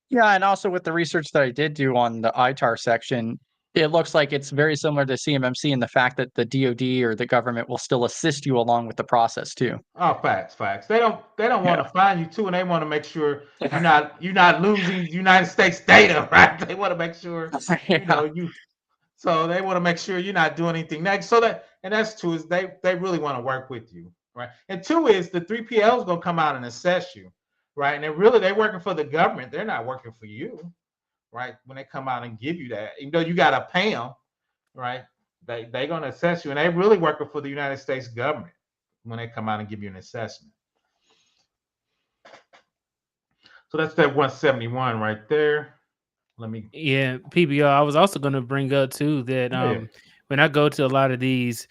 Yeah, and also with the research that I did do on the ITAR section, it looks like it's very similar to CMMC in the fact that the DoD or the government will still assist you along with the process too. Oh, facts. They don't want to find you too, and they want to make sure you're not losing United States data, right? They want to make sure So they want to make sure you're not doing anything next. So that's two is they really want to work with you, right? And two is the 3PL is gonna come out and assess you, right? And they're working for the government. They're not working for you, right? When they come out and give you that, even though you gotta pay them, right? They're gonna assess you, and they're really working for the United States government when they come out and give you an assessment. So that's that 171 right there. Yeah, PBR. I was also going to bring up too that when I go to a lot of these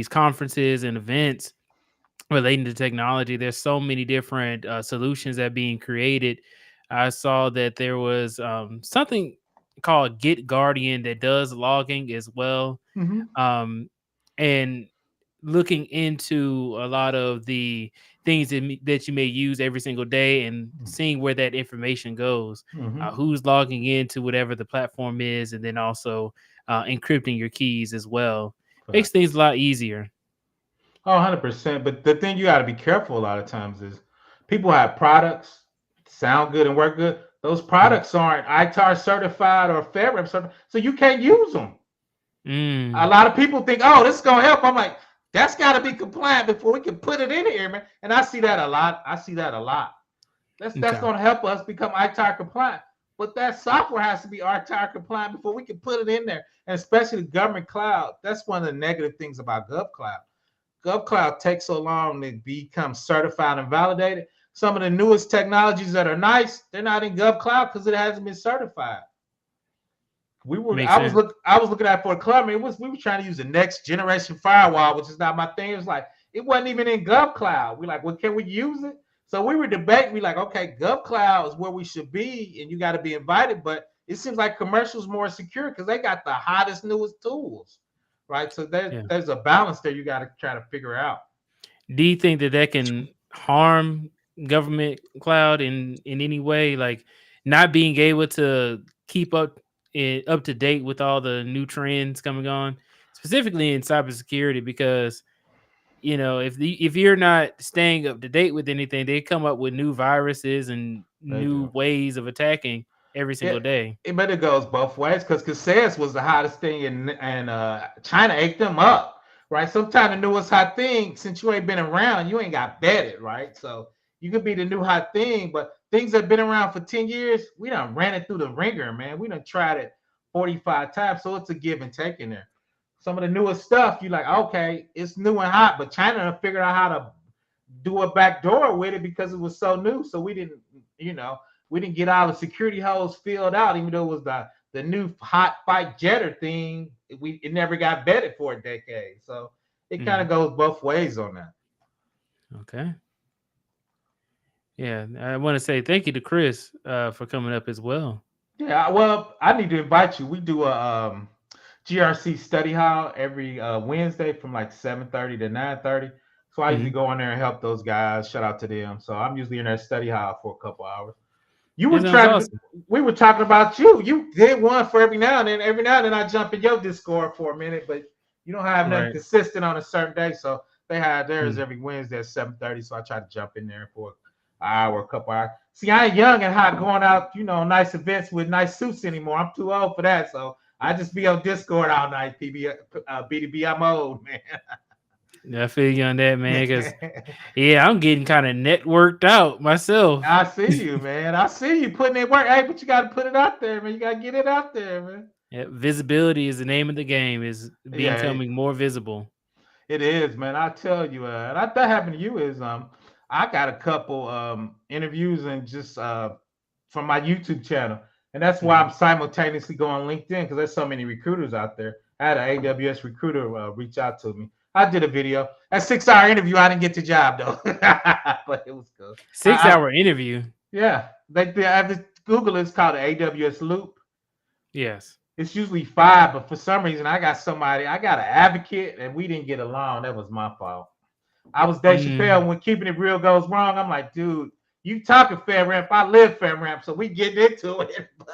conferences and events relating to technology, there's so many different solutions that are being created. I saw that there was something called Git Guardian that does logging as well, and looking into a lot of the things that you may use every single day and seeing where that information goes, who's logging into whatever the platform is, and then also encrypting your keys as well. Makes things a lot easier. Oh, 100%. But the thing you got to be careful a lot of times is people have products sound good and work good. Those products aren't ITAR certified or FedRAMP certified, so you can't use them. A lot of people think, oh, this is going to help. I'm like, that's got to be compliant before we can put it in here, man. And I see that a lot. That's going to help us become ITAR compliant. But that software has to be ITAR compliant before we can put it in there. And especially the government cloud. That's one of the negative things about GovCloud. GovCloud takes so long to become certified and validated. Some of the newest technologies that are nice, they're not in GovCloud because it hasn't been certified. I was looking at for a club. We were trying to use the next generation firewall, which is not my thing. It was like it wasn't even in GovCloud. We're like, well, can we use it? So we were debating. We like, okay, GovCloud is where we should be, and you got to be invited. But it seems like commercial's more secure because they got the hottest, newest tools, right? So there's a balance there you got to try to figure out. Do you think that can harm government cloud in any way, like not being able to keep up to date with all the new trends coming on, specifically in cybersecurity? Because if you're not staying up to date with anything, they come up with new viruses and new ways of attacking every single day. But it goes both ways because Casillas was the hottest thing, and China ate them up, right? Sometimes the newest hot thing, since you ain't been around, you ain't got vetted, right? So you could be the new hot thing, but things that have been around for 10 years, we done ran it through the ringer, man. We done tried it 45 times, so it's a give and take in there. Some of the newest stuff, you're like, okay, it's new and hot, but China figured out how to do a backdoor with it because it was so new. So we didn't get all the security holes filled out, even though it was the new hot fight jetter thing. It never got vetted for a decade. So it kind of goes both ways on that. Okay. Yeah, I want to say thank you to Chris for coming up as well. Yeah, well, I need to invite you. We do a GRC study hall every Wednesday from like 7:30 to 9:30. So I usually go in there and help those guys. Shout out to them. So I'm usually in their study hall for a couple hours. We were talking about you. You did one for every now and then. Every now and then I jump in your Discord for a minute, but You don't have nothing Right. consistent on a certain day. So they have theirs Mm. every Wednesday at 7:30. So I try to jump in there for an hour, a couple hours. See, I ain't young and hot going out, nice events with nice suits anymore. I'm too old for that. So I just be on Discord all night, B2B. I'm old, man. I feel you on that, man. Because I'm getting kind of networked out myself. I see you, man. I see you putting in work. Hey, but you got to put it out there, man. You got to get it out there, man. Yeah, visibility is the name of the game. Is becoming more visible. It is, man. I tell you, and that happened to you is I got a couple interviews and just from my YouTube channel, and that's why I'm simultaneously going on LinkedIn because there's so many recruiters out there. I had an AWS recruiter reach out to me. I did a video. That 6-hour interview, I didn't get the job though, but it was good. 6-hour interview. Yeah, I have to Google it. It's called the AWS Loop. Yes. It's usually 5, but for some reason I got an advocate, and we didn't get along. That was my fault. I was Dave Chappelle when Keeping It Real goes wrong. I'm like, dude, you talking FedRAMP, I live FedRAMP, so we getting into it. But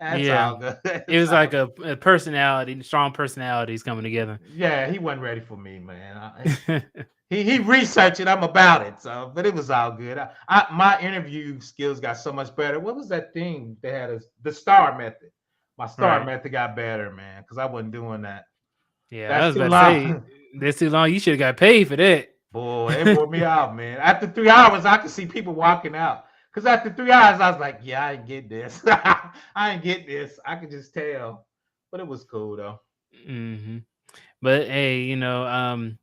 that's all good. It was like a personality, strong personalities coming together. Yeah, he wasn't ready for me, man. He researched it. I'm about it. So, but it was all good. My interview skills got so much better. What was that thing they had? The STAR method. My STAR method got better, man, because I wasn't doing that. Yeah, that's I was about to say that's too long. You should have got paid for that. Boy, it wore me out, man. After 3 hours, I could see people walking out. Because after 3 hours, I was like, yeah, I ain't get this. I ain't get this. I could just tell. But it was cool, though. But, hey, I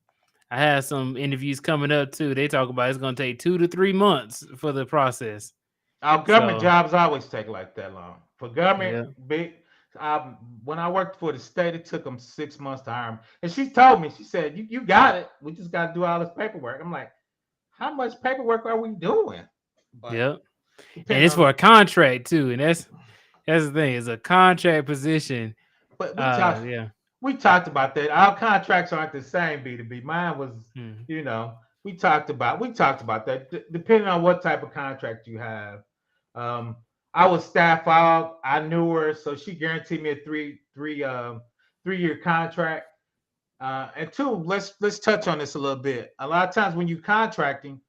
have some interviews coming up, too. They talk about it's going to take 2 to 3 months for the process. Our government jobs always take like that long. For government, when I worked for the state, it took them 6 months to hire me. And she told me, she said, you got it. We just got to do all this paperwork. I'm like, how much paperwork are we doing? But and it's for a contract, too. And that's the thing. It's a contract position. But we talked about that. Our contracts aren't the same, B2B. Mine was, we talked about that. Depending on what type of contract you have. I was staff out. I knew her, so she guaranteed me a three-year contract. And 2, let's touch on this a little bit. A lot of times when you're contracting,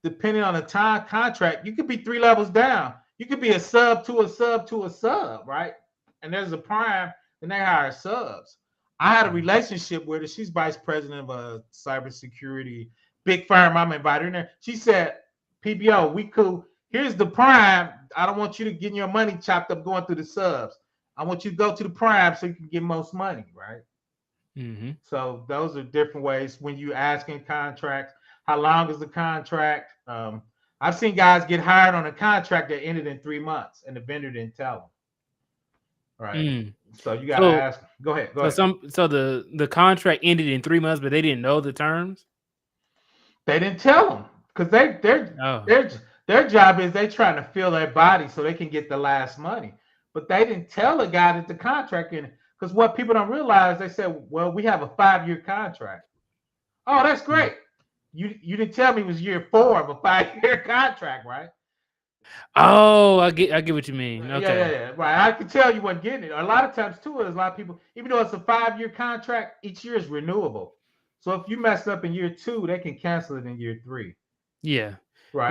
depending on the time contract, you could be 3 levels down. You could be a sub to a sub to a sub, right? And there's a prime, and they hire subs. I had a relationship with her. She's vice president of CyberSecurity, big firm. I'm invited in there. She said, PBO, we cool. Here's the prime. I don't want you to get your money chopped up going through the subs. I want you to go to the prime so you can get most money, right? So those are different ways when you asking contracts. How long is the contract? I've seen guys get hired on a contract that ended in 3 months, and the vendor didn't tell them. Right. So you got to ask. Go ahead. So the contract ended in 3 months, but they didn't know the terms. They didn't tell them because their job is they trying to fill their body so they can get the last money. But they didn't tell the guy that the contract ended. Because what people don't realize, they said, well, we have a 5-year contract. Oh, that's great. You didn't tell me it was year 4 of a 5-year contract, right? Oh, I get what you mean. Okay. Yeah. Right. I can tell you wasn't getting it. A lot of times too, there's a lot of people, even though it's a 5-year contract, each year is renewable. So if you mess up in year 2, they can cancel it in year 3. Yeah. Right.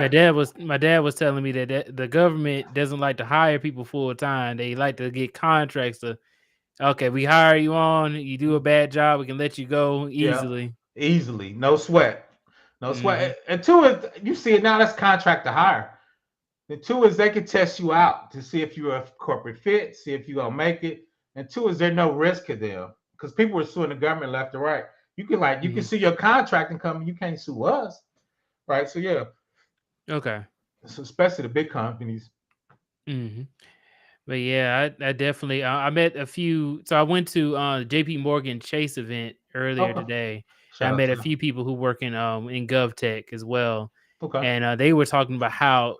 My dad was telling me that the government doesn't like to hire people full time. They like to get contracts to, okay, we hire you on, you do a bad job, we can let you go easily. Yeah, easily. No sweat. No sweat. And 2 is, you see it now, that's contract to hire. And 2 is they can test you out to see if you're a corporate fit, see if you're going to make it. And 2 is there's no risk to them because people are suing the government left or right. You can you can sue your contract and come, you can't sue us. Right. So, yeah. Okay. So especially the big companies. But yeah, I definitely, I met a few. So I went to JP Morgan Chase event earlier today. I met a few people who work in GovTech as well. Okay. And they were talking about how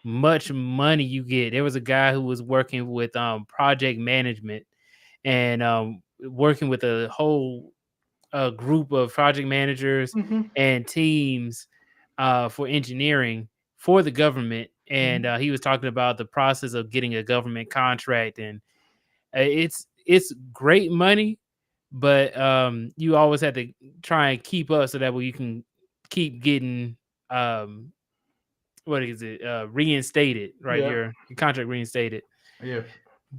much money you get. There was a guy who was working with project management and working with a whole group of project managers and teams for engineering for the government. And he was talking about the process of getting a government contract, and it's great money, but you always have to try and keep up so that way you can keep getting what is it reinstated, right? Yeah. Your contract reinstated. Yeah.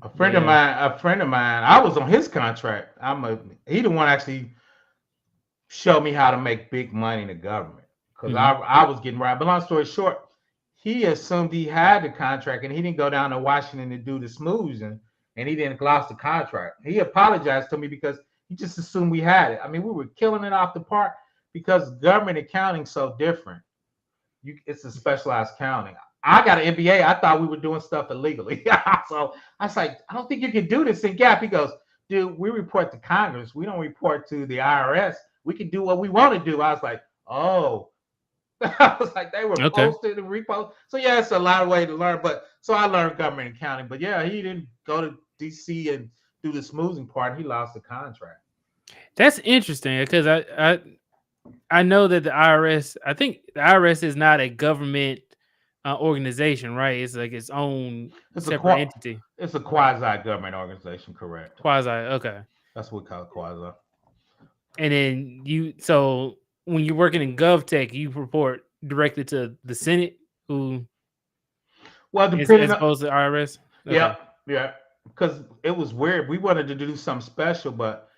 A friend of Yeah. mine, I was on his contract. He the one actually showed me how to make big money in the government. Because I was getting right. But long story short, he assumed he had the contract and he didn't go down to Washington to do the smoozing and he didn't lost the contract. He apologized to me because he just assumed we had it. I mean, we were killing it off the park because government accounting's so different. It's a specialized accounting. I got an MBA. I thought we were doing stuff illegally. So I was like, I don't think you can do this in Gap. He goes, dude, we report to Congress. We don't report to the IRS. We can do what we want to do. I was like, oh. I was like, they were posted and reposted. So yeah, it's a lot of way to learn. But so I learned government accounting. But yeah, he didn't go to DC and do the smoozing part. He lost the contract. That's interesting because I know that the IRS, I think the IRS is not a government organization, right? It's like its own separate entity. It's a quasi-government organization, correct? Quasi, okay. That's what we call it, quasi. And then so when you're working in GovTech, you report directly to the Senate, who as opposed to the IRS? Okay. Yeah. Because it was weird. We wanted to do something special, but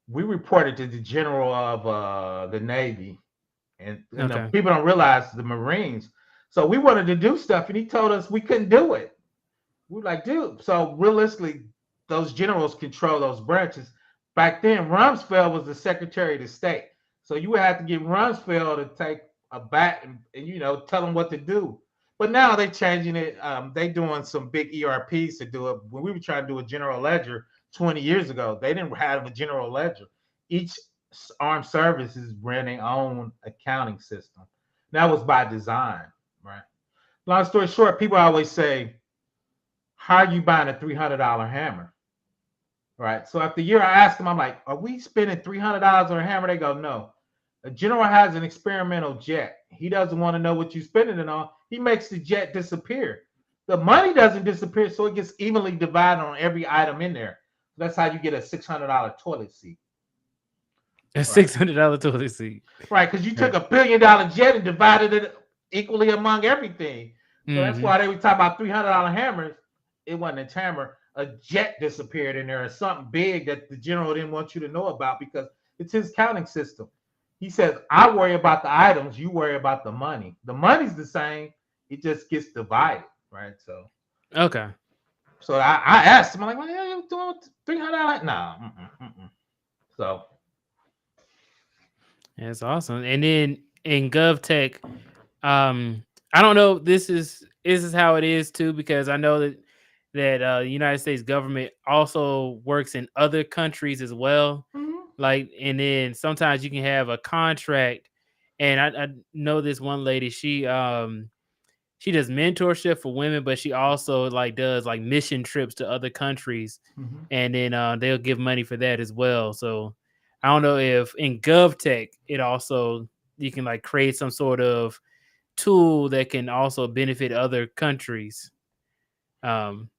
we reported to the general of the Navy, and people don't realize the Marines. So we wanted to do stuff, and he told us we couldn't do it. We were like, dude. So realistically, those generals control those branches. Back then, Rumsfeld was the Secretary of the State, so you would have to get Rumsfeld to take a bat and tell them what to do. But now they're changing it. They doing some big ERPs to do it. When we were trying to do a general ledger 20 years ago, they didn't have a general ledger. Each armed services ran their own accounting system. That was by design, right? Long story short, people always say, how are you buying a $300 hammer? Right. So after a year, I asked them, I'm like, are we spending $300 on a hammer? They go, no. A general has an experimental jet. He doesn't want to know what you're spending it on. He makes the jet disappear. The money doesn't disappear, so it gets evenly divided on every item in there. That's how you get a $600 toilet seat. A $600 toilet seat. Right, because you took $1 billion jet and divided it equally among everything. So that's why they were talking about $300 hammers. It wasn't a hammer. A jet disappeared in there or something big that the general didn't want you to know about because it's his counting system. He says, I worry about the items, you worry about the money. The money's the same, it just gets divided, right? So So I asked him, I'm like, what the hell are you doing with $300? No. So that's awesome. And then in GovTech, I don't know, this is how it is too, because I know that the United States government also works in other countries as well. Like, and then sometimes you can have a contract, and I know this one lady, she does mentorship for women, but she also does mission trips to other countries, and then they'll give money for that as well. So I don't know if in GovTech it also, you can create some sort of tool that can also benefit other countries. I'm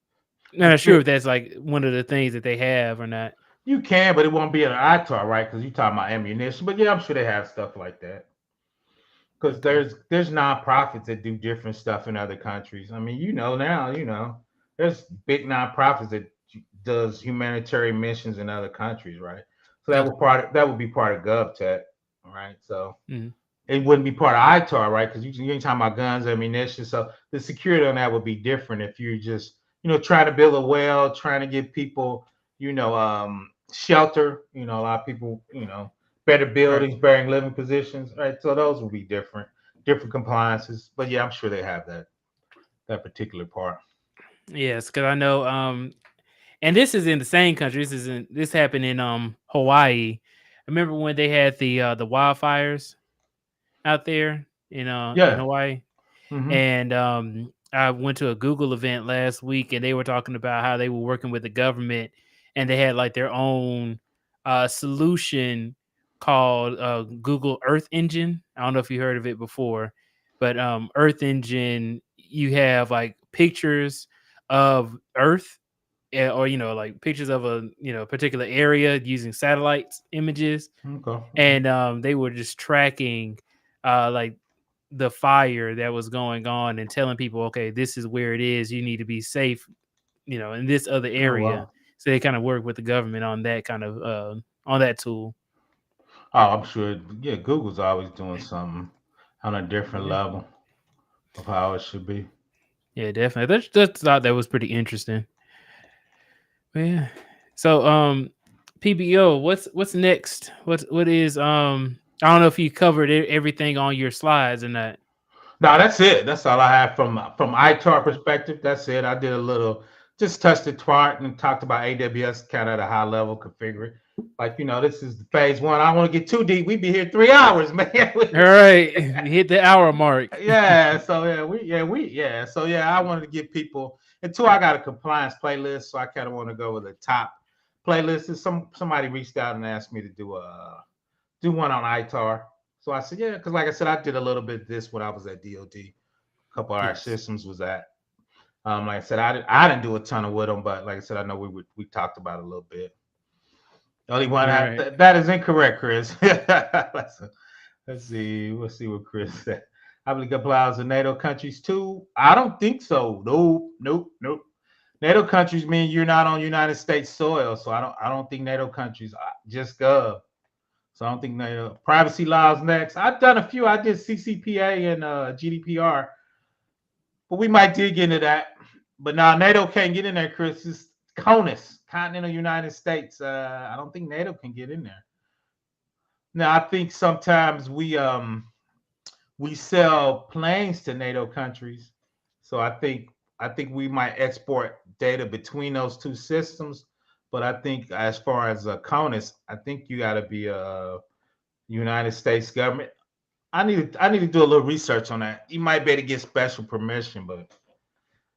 not sure if that's one of the things that they have or not. You can, but it won't be an ITAR, right? Because you're talking about ammunition. But yeah, I'm sure they have stuff like that. Because there's nonprofits that do different stuff in other countries. I mean, now, there's big nonprofits that does humanitarian missions in other countries, right? So that would be part of GovTech, right? So it wouldn't be part of ITAR, right? Because you ain't talking about guns, ammunition. So the security on that would be different if you're just, trying to build a well, trying to give people, shelter. A lot of people, better buildings, better living positions, right? So those will be different compliances. But yeah, I'm sure they have that particular part. Yes, because I know, and this is in the same country. This happened in Hawaii. I remember when they had the wildfires out there in Hawaii, and I went to a Google event last week, and they were talking about how they were working with the government, and they had their own solution called Google Earth Engine. I don't know if you heard of it before, but Earth Engine, you have pictures of Earth, or like pictures of a particular area using satellites images, Okay. and they were just tracking like the fire that was going on and telling people, okay, this is where it is. You need to be safe, in this other Oh area. wow. So they kind of work with the government on that kind of on that tool. Oh, I'm sure. Yeah, Google's always doing something on a different Yeah, level of how it should be. yeah, definitely. That's thought that was pretty interesting. But yeah. So PBO, what's next? What is I don't know if you covered everything on your slides or not. No, that's it. That's all I have from ITAR perspective. That's it. I did a little, just touched it twice and talked about AWS kind of at a high level configuring. Like, this is phase one. I don't want to get too deep. We'd be here 3 hours, man. All right, you hit the hour mark. Yeah. So yeah. So yeah, I wanted to give people, and two, I got a compliance playlist. So I kind of want to go with the top playlist. Is somebody reached out and asked me to do one on ITAR. So I said, yeah, because like I said, I did a little bit of this when I was at DOD. A couple of our Yes. systems was at. Like I said, I didn't do a ton of with them, but like I said, I know we talked about it a little bit. The only one Right. that is incorrect, Chris. Let's see what Chris said. I believe applies to NATO countries too. I don't think so. Nope. NATO countries mean you're not on United States soil, so I don't think NATO countries just Gov. So I don't think NATO privacy laws next. I've done a few. I did CCPA and GDPR, but we might dig into that. But now NATO can't get in there, Chris. It's CONUS, Continental United States. I don't think NATO can get in there. Now I think sometimes we sell planes to NATO countries, so I think we might export data between those two systems. But I think as far as CONUS, I think you got to be a United States government. I need to do a little research on that. You might be able to get special permission, but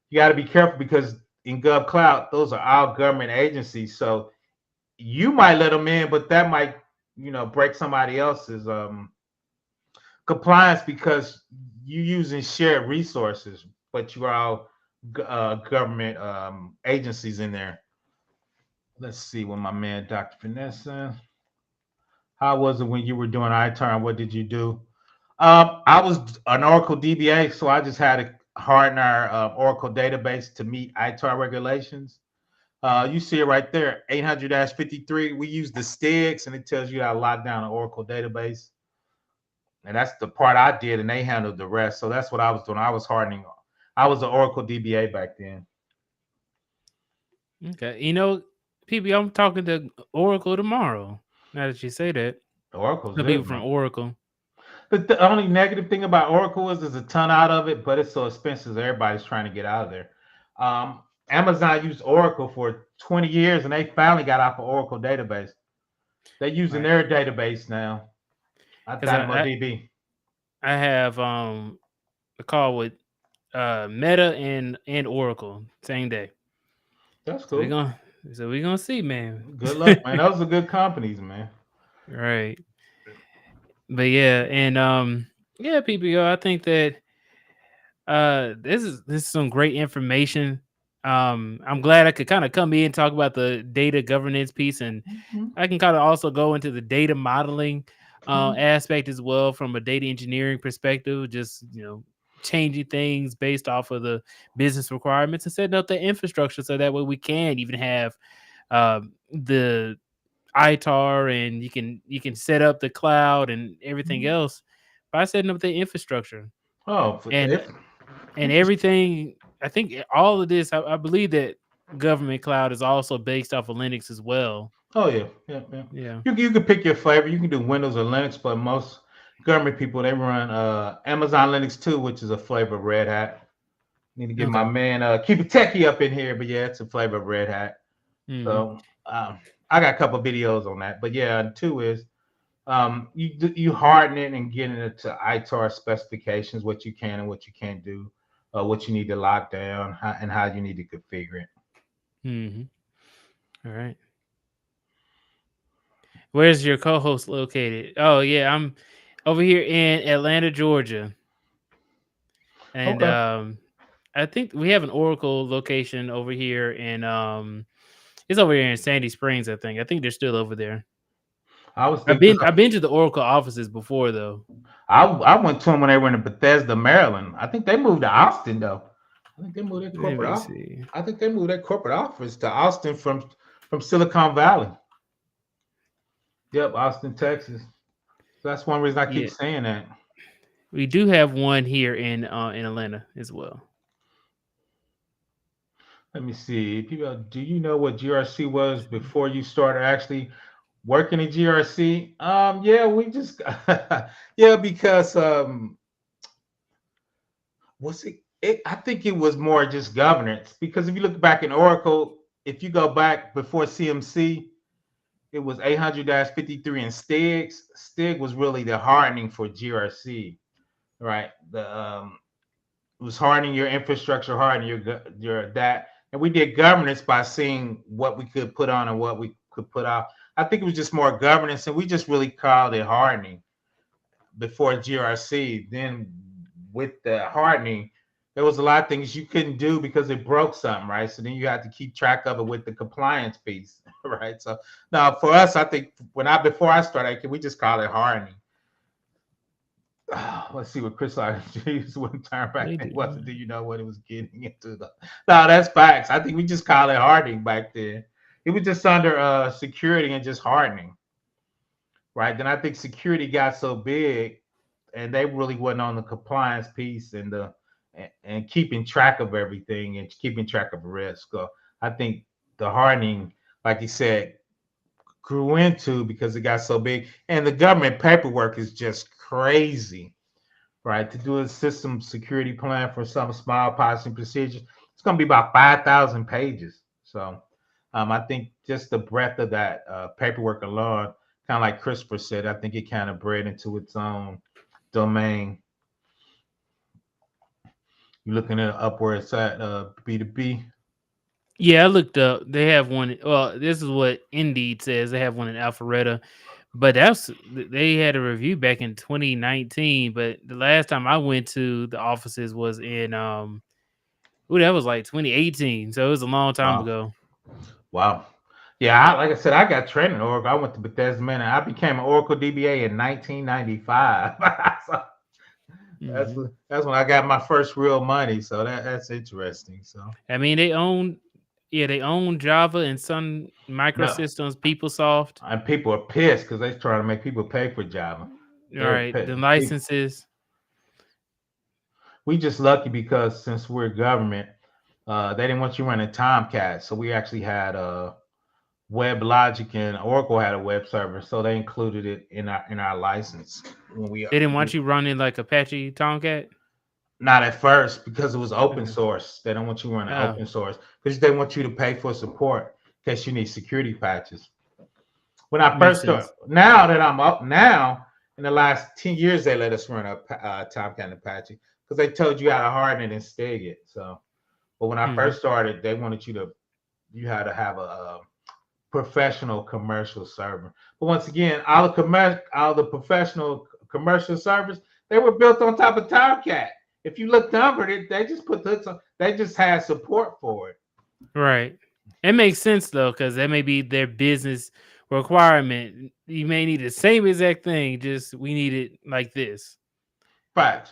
you got to be careful because in GovCloud, those are all government agencies. So you might let them in, but that might break somebody else's compliance because you using shared resources, but you are all government agencies in there. Let's see what my man Dr. Vanessa. How was it when you were doing ITAR? What did you do? I was an Oracle DBA, so I just had to harden our Oracle database to meet ITAR regulations. You see it right there, 800-53. We use the STIGs, and it tells you how to lock down an Oracle database. And that's the part I did, and they handled the rest. So that's what I was doing. I was hardening. I was an Oracle DBA back then. Okay. PB, I'm talking to Oracle tomorrow. Now that you say that, Oracle's the people good, from man. Oracle. But the only negative thing about Oracle is there's a ton out of it, but it's so expensive. Everybody's trying to get out of there. Amazon used Oracle for 20 years, and they finally got off of Oracle database. They're using Right. their database now. Because DynamoDB. I have a call with Meta and Oracle same day. That's So we're cool. gonna see, man. Good luck, man. Those are good companies, man. Right. But yeah, and yeah, PPO, I think that this is some great information. I'm glad I could kind of come in and talk about the data governance piece, and Mhm. I can kind of also go into the data modeling Mhm. aspect as well from a data engineering perspective, just changing things based off of the business requirements and setting up the infrastructure so that way we can even have the ITAR, and you can set up the cloud and everything Mhm. else by setting up the infrastructure Oh, for and the everything. I think all of this, I believe that government cloud is also based off of Linux as well. Oh yeah. Yeah. You can pick your flavor. You can do Windows or Linux, but most government people they run Amazon Linux too, which is a flavor of Red Hat. Need to get my Okay. man keep it techie up in here, but yeah, it's a flavor of Red Hat. Hmm. So I got a couple videos on that. But yeah, and two is you harden it and getting it to ITAR specifications, what you can and what you can't do, what you need to lock down, and how you need to configure it. Hmm. All right. Where's your co-host located? Oh yeah, I'm over here in Atlanta, Georgia, and Okay. I think we have an Oracle location over here in it's over here in Sandy Springs. I think they're still over there. I was I've thinking, been to the Oracle offices before though. I went to them when they were in Bethesda, Maryland. I think they moved to Austin though. I think they moved their Let corporate me office. see. I think they moved their corporate office to Austin from Silicon Valley. Yep, Austin, Texas. So that's one reason I keep Yeah. saying that. We do have one here in Atlanta as well. Let me see. People, do you know what GRC was before you started actually working in GRC? Yeah, we just yeah, because what's it? I think it was more just governance. Because if you look back in Oracle, if you go back before CMC, it was 800-53 and STIGs. STIG was really the hardening for GRC, right? It was hardening your infrastructure, hardening your that, and we did governance by seeing what we could put on and what we could put off. I think it was just more governance, and we just really called it hardening before GRC. Then with the hardening, there was a lot of things you couldn't do because it broke something, right? So then you had to keep track of it with the compliance piece, right? So now for us, I think before I started, we just call it hardening. Let's see what Chris used one term back then. Wasn't, do you know what it was getting into? No, that's facts. I think we just call it hardening back then. It was just under security and just hardening, right? Then I think security got so big, and they really wasn't on the compliance piece and keeping track of everything and keeping track of risk. So I think the hardening, like you said, grew into because it got so big, and the government paperwork is just crazy, right? To do a system security plan for some small policy procedures, it's going to be about 5,000 pages. So I think just the breadth of that paperwork alone, kind of like Christopher said, I think it kind of bred into its own domain. You're looking at upwards at B2B. Yeah, I looked up. They have one. Well, this is what Indeed says. They have one in Alpharetta, but they had a review back in 2019. But the last time I went to the offices was in that was like 2018. So it was a long time ago. Wow. Yeah, like I said, I got trained in Oracle. I went to Bethesda, man, and I became an Oracle DBA in 1995. So that's when I got my first real money. So that's interesting. So I mean, they own Java and Sun Microsystems, PeopleSoft, and people are pissed because they're trying to make people pay for Java. All right, the licenses. We just lucky because since we're government, they didn't want you running Tomcat, so we actually had WebLogic, and Oracle had a web server, so they included it in our license. They didn't want you running like Apache Tomcat? Not at first, because it was open source. They don't want you running open source because they want you to pay for support in case you need security patches. When I first started, now that I'm up now, in the last 10 years, they let us run a Tomcat and Apache because they told you how to harden it and stig it. So, but when I first started, they wanted you had to have a professional commercial server. But once again, all the professional commercial servers, they were built on top of Tomcat. If you looked over it, they just put hooks on. They just had support for it. Right. It makes sense though, because that may be their business requirement. You may need the same exact thing, just we need it like this. Facts.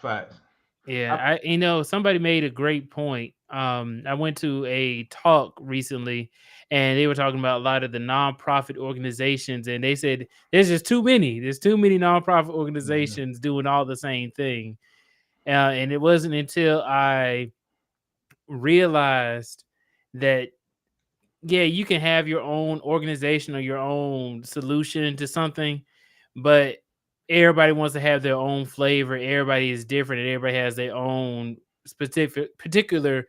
Yeah, somebody made a great point. I went to a talk recently, and they were talking about a lot of the nonprofit organizations, and they said there's just too many. There's too many nonprofit organizations doing all the same thing. And it wasn't until I realized that, yeah, you can have your own organization or your own solution to something, but everybody wants to have their own flavor. Everybody is different, and everybody has their own particular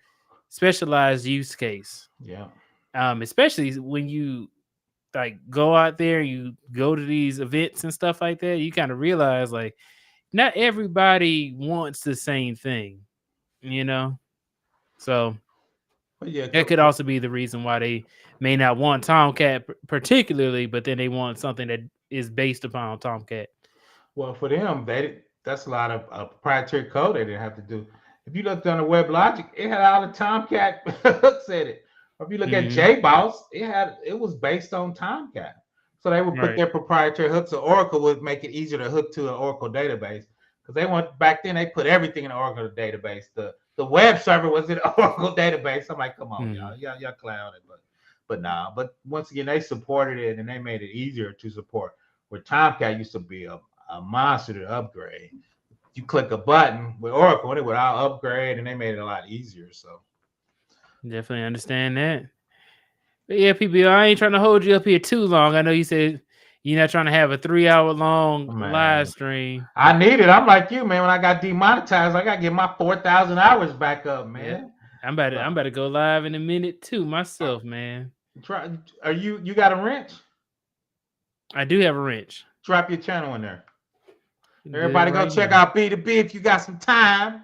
specialized use case. Yeah. Especially when you like go out there, you go to these events and stuff like that, you kind of realize like not everybody wants the same thing, So yeah, that could also be the reason why they may not want Tomcat particularly, but then they want something that is based upon Tomcat. Well, for them, that's a lot of proprietary code they didn't have to do. If you looked on the WebLogic, it had all the Tomcat hooks in it. Or if you look at JBoss, it was based on Tomcat. So they would put their proprietary hooks. So Oracle would make it easier to hook to an Oracle database. Because they went back then, they put everything in the Oracle database. The web server was in the Oracle database. I'm like, come on, y'all cloud it. But nah. But once again, they supported it and they made it easier to support. Where Tomcat used to be a monster to upgrade. You click a button with Oracle, it would all upgrade, and they made it a lot easier. So definitely understand that. But yeah, PBO, I ain't trying to hold you up here too long. I know you said you're not trying to have a 3-hour long live stream. I need it. I'm like you, man. When I got demonetized, I got to get my 4,000 hours back up, man. Yeah. I'm about to go live in a minute too myself, man. You got a wrench? I do have a wrench. Drop your channel in there. Everybody go check out B2B if you got some time.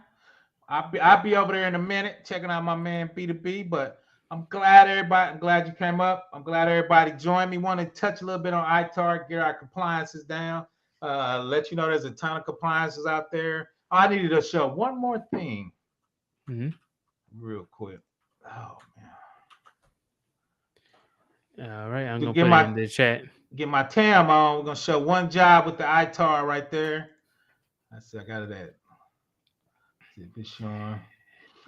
I'll be over there in a minute checking out my man B2B. But I'm glad you came up. I'm glad everybody joined me. Want to touch a little bit on ITAR, get our compliances down. Let you know there's a ton of compliances out there. I needed to show one more thing real quick. Oh man. All right, I'm gonna put it in the chat. Get my TAM on. We're gonna show one job with the ITAR right there. I got it at. See if it's showing.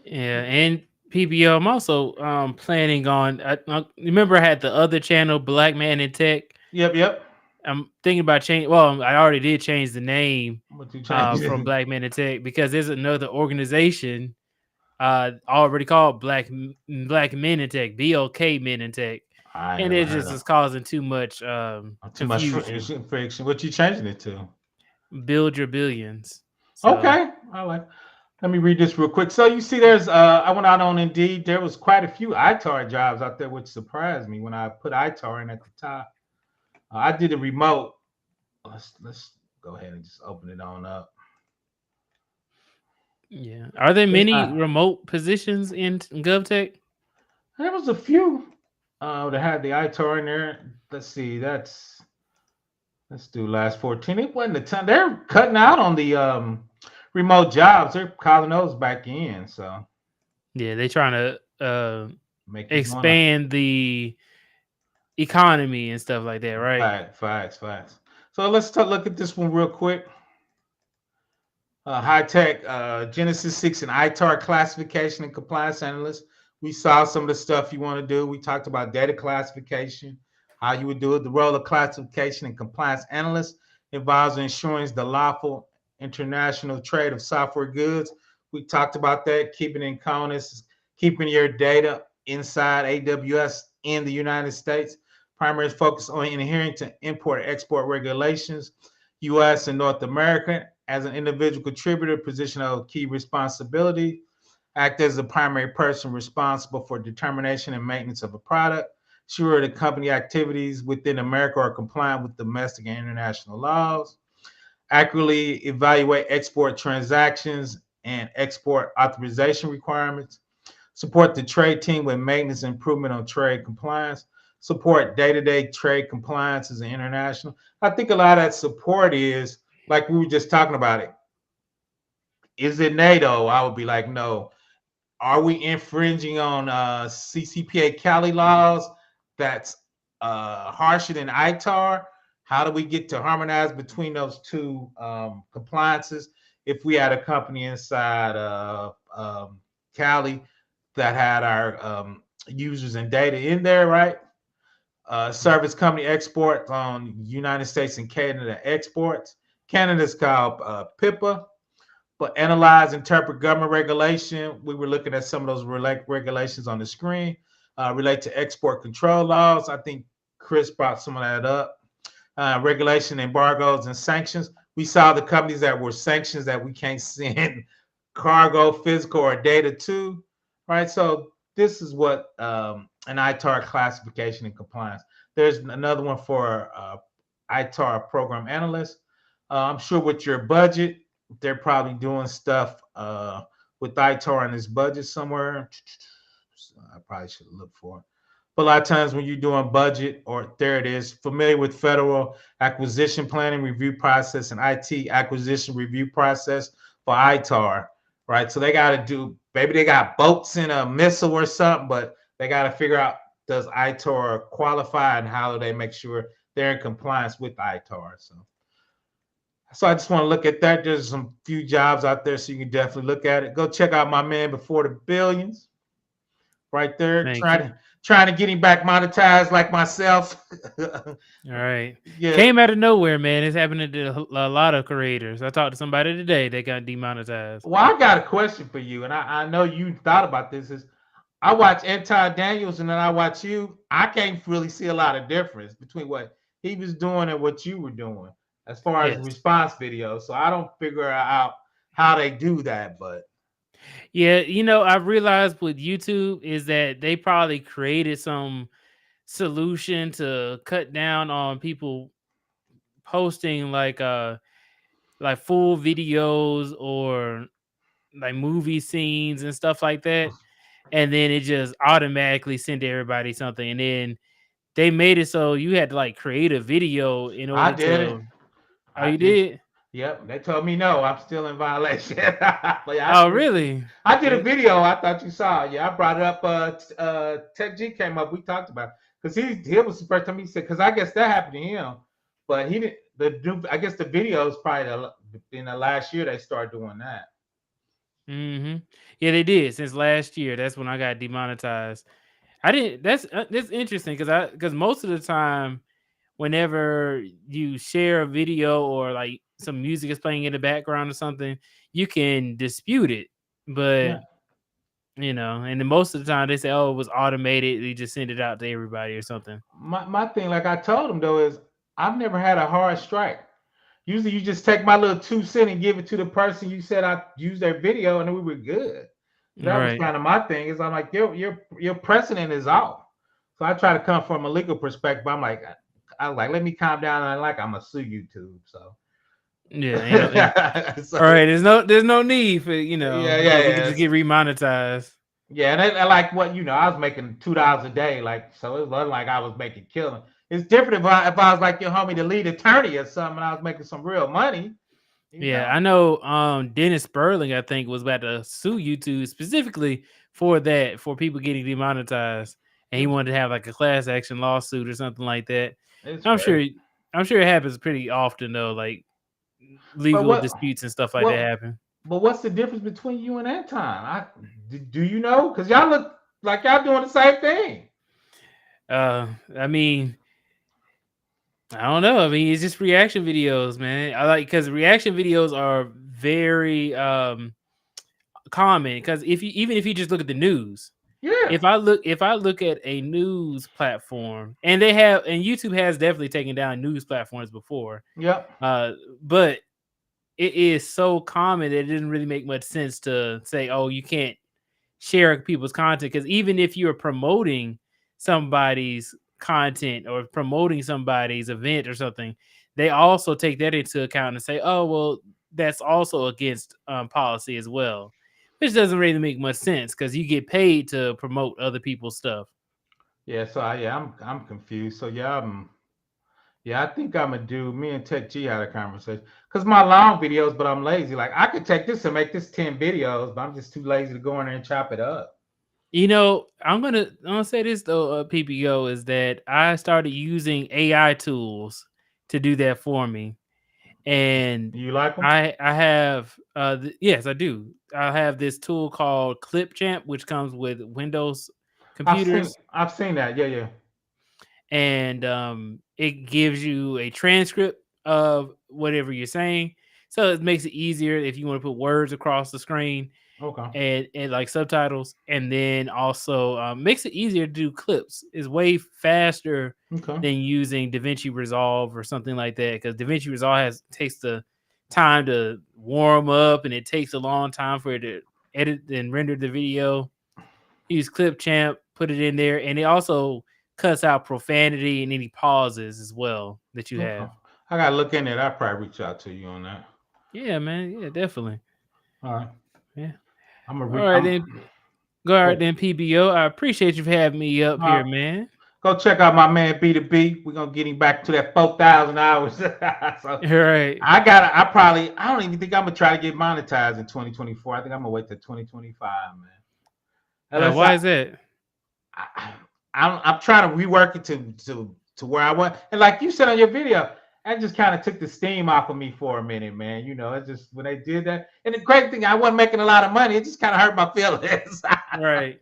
Yeah, and PBO, I'm also planning on. Remember, I had the other channel, Black Man in Tech. Yep. I'm thinking about change. Well, I already did change the name from Black Man in Tech because there's another organization already called Black Men in Tech, BOK Men in Tech. And it just is causing too much friction. What you changing it to? Build Your Billions. So. Okay, all right. Let me read this real quick. So you see, there's I went out on Indeed. There was quite a few ITAR jobs out there, which surprised me when I put ITAR in at the top. I did a remote. Let's go ahead and just open it on up. Yeah. Are there many remote positions in GovTech? There was a few. That had the ITAR in there. Let's see. Let's do last 14. It wasn't a ton. They're cutting out on the remote jobs. They're calling those back in. So yeah, they're trying to expand the economy and stuff like that, right? Facts. So let's look at this one real quick. High tech Genesis 6 and ITAR classification and compliance analyst. We saw some of the stuff you want to do. We talked about data classification, how you would do it. The role of classification and compliance analyst involves ensuring the lawful international trade of software goods. We talked about that. Keeping in CONUS, keeping your data inside AWS in the United States. Primary focus on adhering to import-export regulations, U.S. and North America. As an individual contributor, position of key responsibility. Act as the primary person responsible for determination and maintenance of a product. Ensure the company activities within America are compliant with domestic and international laws. Accurately evaluate export transactions and export authorization requirements. Support the trade team with maintenance and improvement on trade compliance. Support day-to-day trade compliance as an international. I think a lot of that support is, like we were just talking about it. Is it NATO? I would be like, no. Are we infringing on CCPA Cali laws that's harsher than ITAR? How do we get to harmonize between those two compliances? If we had a company inside Cali that had our users and data in there, right? Service company exports on United States and Canada exports. Canada's called PIPA. But analyze, interpret government regulation. We were looking at some of those regulations on the screen. Relate to export control laws. I think Chris brought some of that up. Regulation, embargoes, and sanctions. We saw the companies that were sanctions that we can't send cargo, physical, or data to, right? So this is what an ITAR classification and compliance. There's another one for ITAR program analyst. I'm sure with your budget, they're probably doing stuff with ITAR in this budget somewhere. So I probably should look for it. But a lot of times when you're doing budget, or there it is, familiar with federal acquisition planning review process and IT acquisition review process for ITAR. right? So they got to do, maybe they got boats in a missile or something, but they got to figure out, does ITAR qualify and how do they make sure they're in compliance with ITAR? So I just want to look at that. There's some few jobs out there, so you can definitely look at it. Go check out my man Before the Billions, right there. Trying to get him back monetized like myself. All right. Yeah. Came out of nowhere, man. It's happening to a lot of creators. I talked to somebody today that got demonetized. Well, I got a question for you, and I know you thought about this. Is I watch Anti Daniels and then I watch you. I can't really see a lot of difference between what he was doing and what you were doing as far as response videos. So I don't figure out how they do that, but yeah, I've realized with YouTube is that they probably created some solution to cut down on people posting like full videos or like movie scenes and stuff like that, and then it just automatically sent everybody something, and then they made it so you had to like create a video in order I did to. it. Oh, you did? Yep. They told me no. I'm still in violation. But yeah, Oh, really? I did a video. I thought you saw. Yeah, I brought it up. Tech G came up. We talked about because he was the first time he said, because I guess that happened to him, but he didn't. I guess the videos probably in the last year they started doing that. Mm-hmm. Yeah, they did since last year. That's when I got demonetized. I didn't. That's interesting because most of the time, whenever you share a video or like some music is playing in the background or something, you can dispute it. But and then most of the time they say, "Oh, it was automated. They just send it out to everybody or something." My thing, like I told him though, is I've never had a hard strike. Usually, you just take my little 2 cents and give it to the person you said I used their video, and then we were good. That was kind of my thing. Is I'm like your precedent is off. So I try to come from a legal perspective. I'm like, let me calm down. And I'm gonna sue YouTube. So yeah, all right. There's no need for we can just get remonetized. Yeah, and like what I was making $2 a day, like so it wasn't like I was making killing. It's different if I was like your homie, the lead attorney or something, and I was making some real money. I know. Dennis Sperling, I think, was about to sue YouTube specifically for that, for people getting demonetized, and he wanted to have like a class action lawsuit or something like that. I'm sure it happens pretty often though, like legal disputes and stuff like that happen. But what's the difference between you and Anton? Do you know? Because y'all look like y'all doing the same thing. I mean, I don't know. I mean, it's just reaction videos, man. I like because reaction videos are very common. Because even if you just look at the news, if I look at a news platform, and YouTube has definitely taken down news platforms before. But it is so common that it didn't really make much sense to say, oh, you can't share people's content, because even if you're promoting somebody's content or promoting somebody's event or something, they also take that into account and say, oh, well, that's also against policy as well, which doesn't really make much sense because you get paid to promote other people's stuff. Yeah, so I'm confused. So I think I'm gonna do. Me and Tech G had a conversation because my long videos, but I'm lazy. Like I could take this and make this 10 videos, but I'm just too lazy to go in there and chop it up. I'm gonna say this though, PPO, is that I started using AI tools to do that for me, and you like them? I have yes, I do. I have this tool called Clipchamp, which comes with Windows computers. I've seen that. Yeah. And it gives you a transcript of whatever you're saying, so it makes it easier if you want to put words across the screen. Okay. And like subtitles, and then also makes it easier to do clips. Is way faster than using DaVinci Resolve or something like that, because DaVinci Resolve takes the time to warm up, and it takes a long time for it to edit and render the video. Use Clipchamp, put it in there, and it also cuts out profanity and any pauses as well that you have. I gotta look in it. I'll probably reach out to you on that. Yeah, man. Yeah, definitely. All right. Yeah. All right, then, PBO. I appreciate you having me up here, man. Go check out my man B2B. We're gonna get him back to that 4,000 hours. So Right. I don't even think I'm gonna try to get monetized in 2024. I think I'm gonna wait till 2025, man. Unless Why is that? I'm trying to rework it to where I want. And like you said on your video, that just kind of took the steam off of me for a minute, man. You know, it's just when they did that. And the great thing, I wasn't making a lot of money. It just kind of hurt my feelings. Right.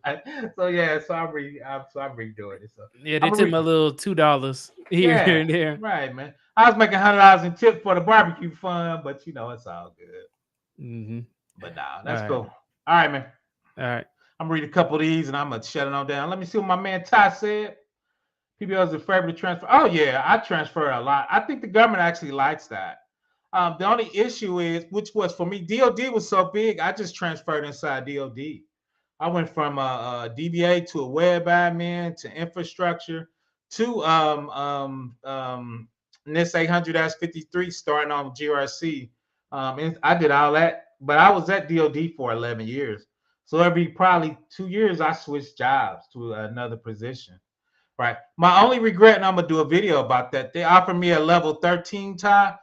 So yeah, I'm redoing it. So Yeah, they I'm took my little $2 here yeah, and there. right, man. I was making $100 in tips for the barbecue fund, but you know, it's all good. Mm-hmm. But nah, that's All right. cool. All right, man. All right. I'm gonna read a couple of these and I'm gonna shut it on down. Let me see what my man Ty said. PBL is a favorite to transfer. Oh yeah, I transfer a lot. I think the government actually likes that. The only issue is, which was for me, DoD was so big, I just transferred inside DoD. I went from a DBA to a web admin to infrastructure to NIST 800-53 starting on GRC. And I did all that, but I was at DoD for 11 years. So every probably 2 years, I switched jobs to another position. Right. My only regret, and I'm gonna do a video about that. They offered me a level 13 tie.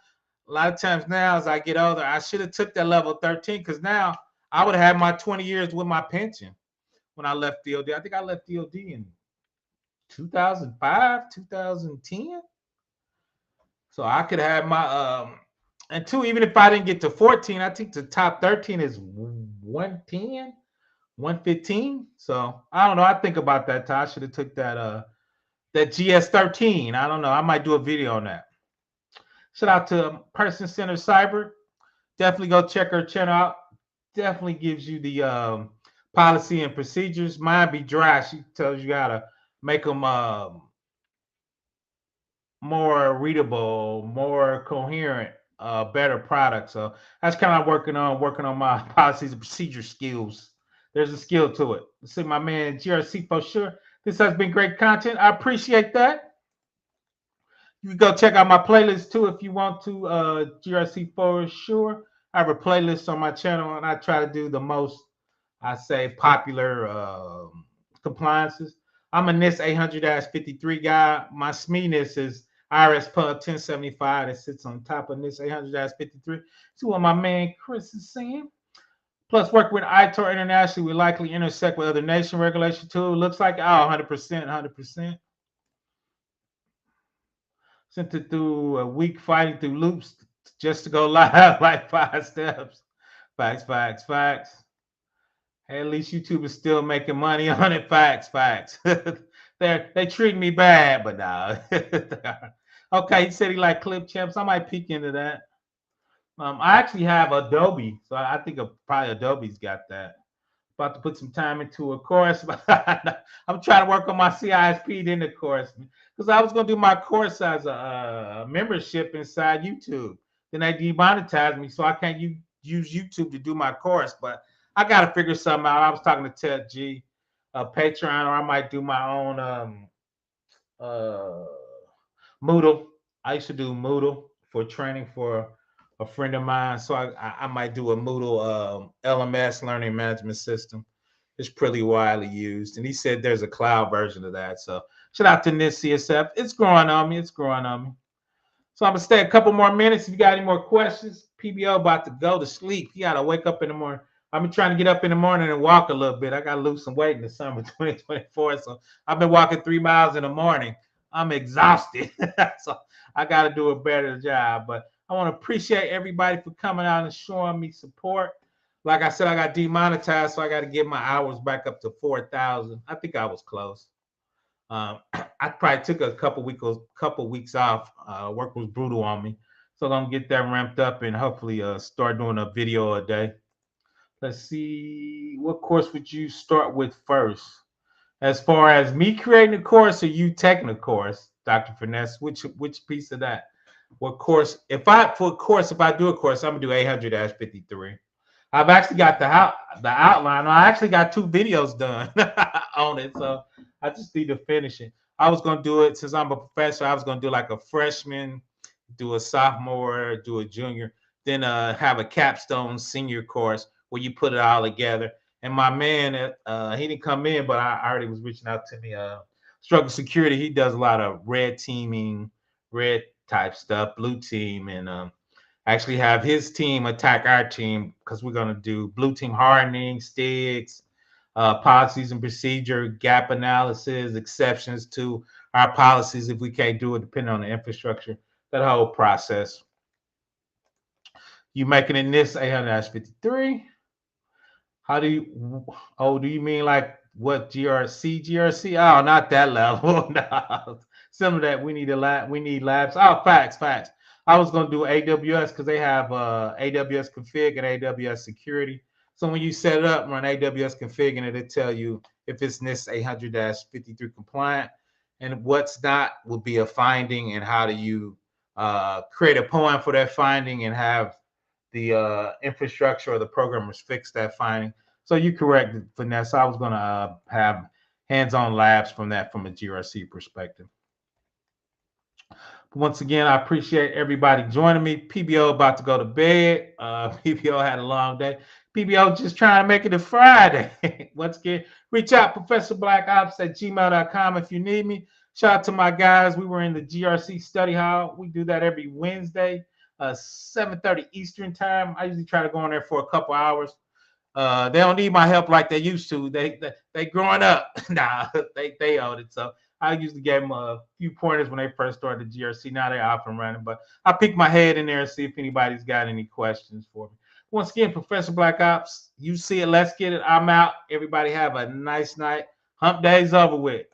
A lot of times now, as I get older, I should have took that level 13 because now I would have had my 20 years with my pension when I left DoD. I think I left DoD in 2005, 2010. So I could have my and two, even if I didn't get to 14, I think the top 13 is 110, 115. So I don't know. I think about that tie. I should have took that GS13. I don't know. I might do a video on that. Shout out to Person Center Cyber. Definitely go check her channel out. Definitely gives you the policy and procedures. Mine be dry. She tells you how to make them more readable, more coherent, better products. So that's kind of working on my policies and procedure skills. There's a skill to it. Let's see my man GRC for sure. This has been great content. I appreciate that. You can go check out my playlist too if you want to. GRC for sure. I have a playlist on my channel, and I try to do the most, I say, popular compliances. I'm a NIST 800-53 guy. My SME is IRS Pub 1075 that sits on top of NIST 800-53. See what my man Chris is saying. Plus, work with ITAR internationally, we likely intersect with other nation regulation too. Looks like 100%. Sent it through a week fighting through loops just to go live, like 5 steps. Facts. Hey, at least YouTube is still making money on it. Facts. They treat me bad, but nah. Okay, he said he like clip champs. I might peek into that. I actually have Adobe, so I think probably Adobe's got that. About to put some time into a course. I'm trying to work on my CISP in the course because I was going to do my course as a membership inside YouTube. Then they demonetized me, so I can't use YouTube to do my course. But I got to figure something out. I was talking to Ted G, Patreon, or I might do my own Moodle. I used to do Moodle for training for a friend of mine. So I might do a Moodle LMS learning management system. It's pretty widely used. And he said there's a cloud version of that. So shout out to NIST CSF. It's growing on me. So I'm going to stay a couple more minutes. If you got any more questions, PBO about to go to sleep. You got to wake up in the morning. I've been trying to get up in the morning and walk a little bit. I got to lose some weight in the summer 2024. So I've been walking 3 miles in the morning. I'm exhausted. So I got to do a better job. But I want to appreciate everybody for coming out and showing me support. Like I said, I got demonetized, so I got to get my hours back up to 4,000. I think I was close. I probably took a couple weeks off. Work was brutal on me. So I'm going to get that ramped up and hopefully start doing a video a day. Let's see. What course would you start with first? As far as me creating a course or you taking a course, Dr. Finesse, which piece of that? What course? If I do a course, I'm gonna do 800-53. I've actually got the outline. I actually got 2 videos done on it, so I just need to finish it. I was gonna do it since I'm a professor. I was gonna do like a freshman, do a sophomore, do a junior, then have a capstone senior course where you put it all together. And my man, he didn't come in, but I already was reaching out to me. Struggle Security, he does a lot of red teaming, red type stuff, blue team, and actually have his team attack our team because we're going to do blue team hardening, STIGs, policies and procedure, gap analysis, exceptions to our policies if we can't do it, depending on the infrastructure, that whole process. You making it NIST 800-53. How do you, do you mean like what GRC? Oh, not that level. No. Some of that we need we need labs. Oh, facts. I was gonna do AWS because they have AWS config and AWS security. So when you set it up, run AWS config and it'll tell you if it's NIST 800-53 compliant, and what's not will be a finding, and how do you create a poem for that finding and have the infrastructure or the programmers fix that finding. So you correct, Vanessa. I was going to have hands-on labs from that from a GRC perspective. But once again, I appreciate everybody joining me. PBO about to go to bed. PBO had a long day. PBO just trying to make it a Friday. Once again, reach out, ProfessorBlackOps@gmail.com if you need me. Shout out to my guys. We were in the GRC study hall. We do that every Wednesday, 7:30 Eastern time. I usually try to go in there for a couple hours. They don't need my help like they used to. They growing up. Nah, they own it. So I usually gave them a few pointers when they first started the GRC. Now they're off and running. But I peek my head in there and see if anybody's got any questions for me. Once again, Professor Black Ops, you see it. Let's get it. I'm out. Everybody have a nice night. Hump day's over with.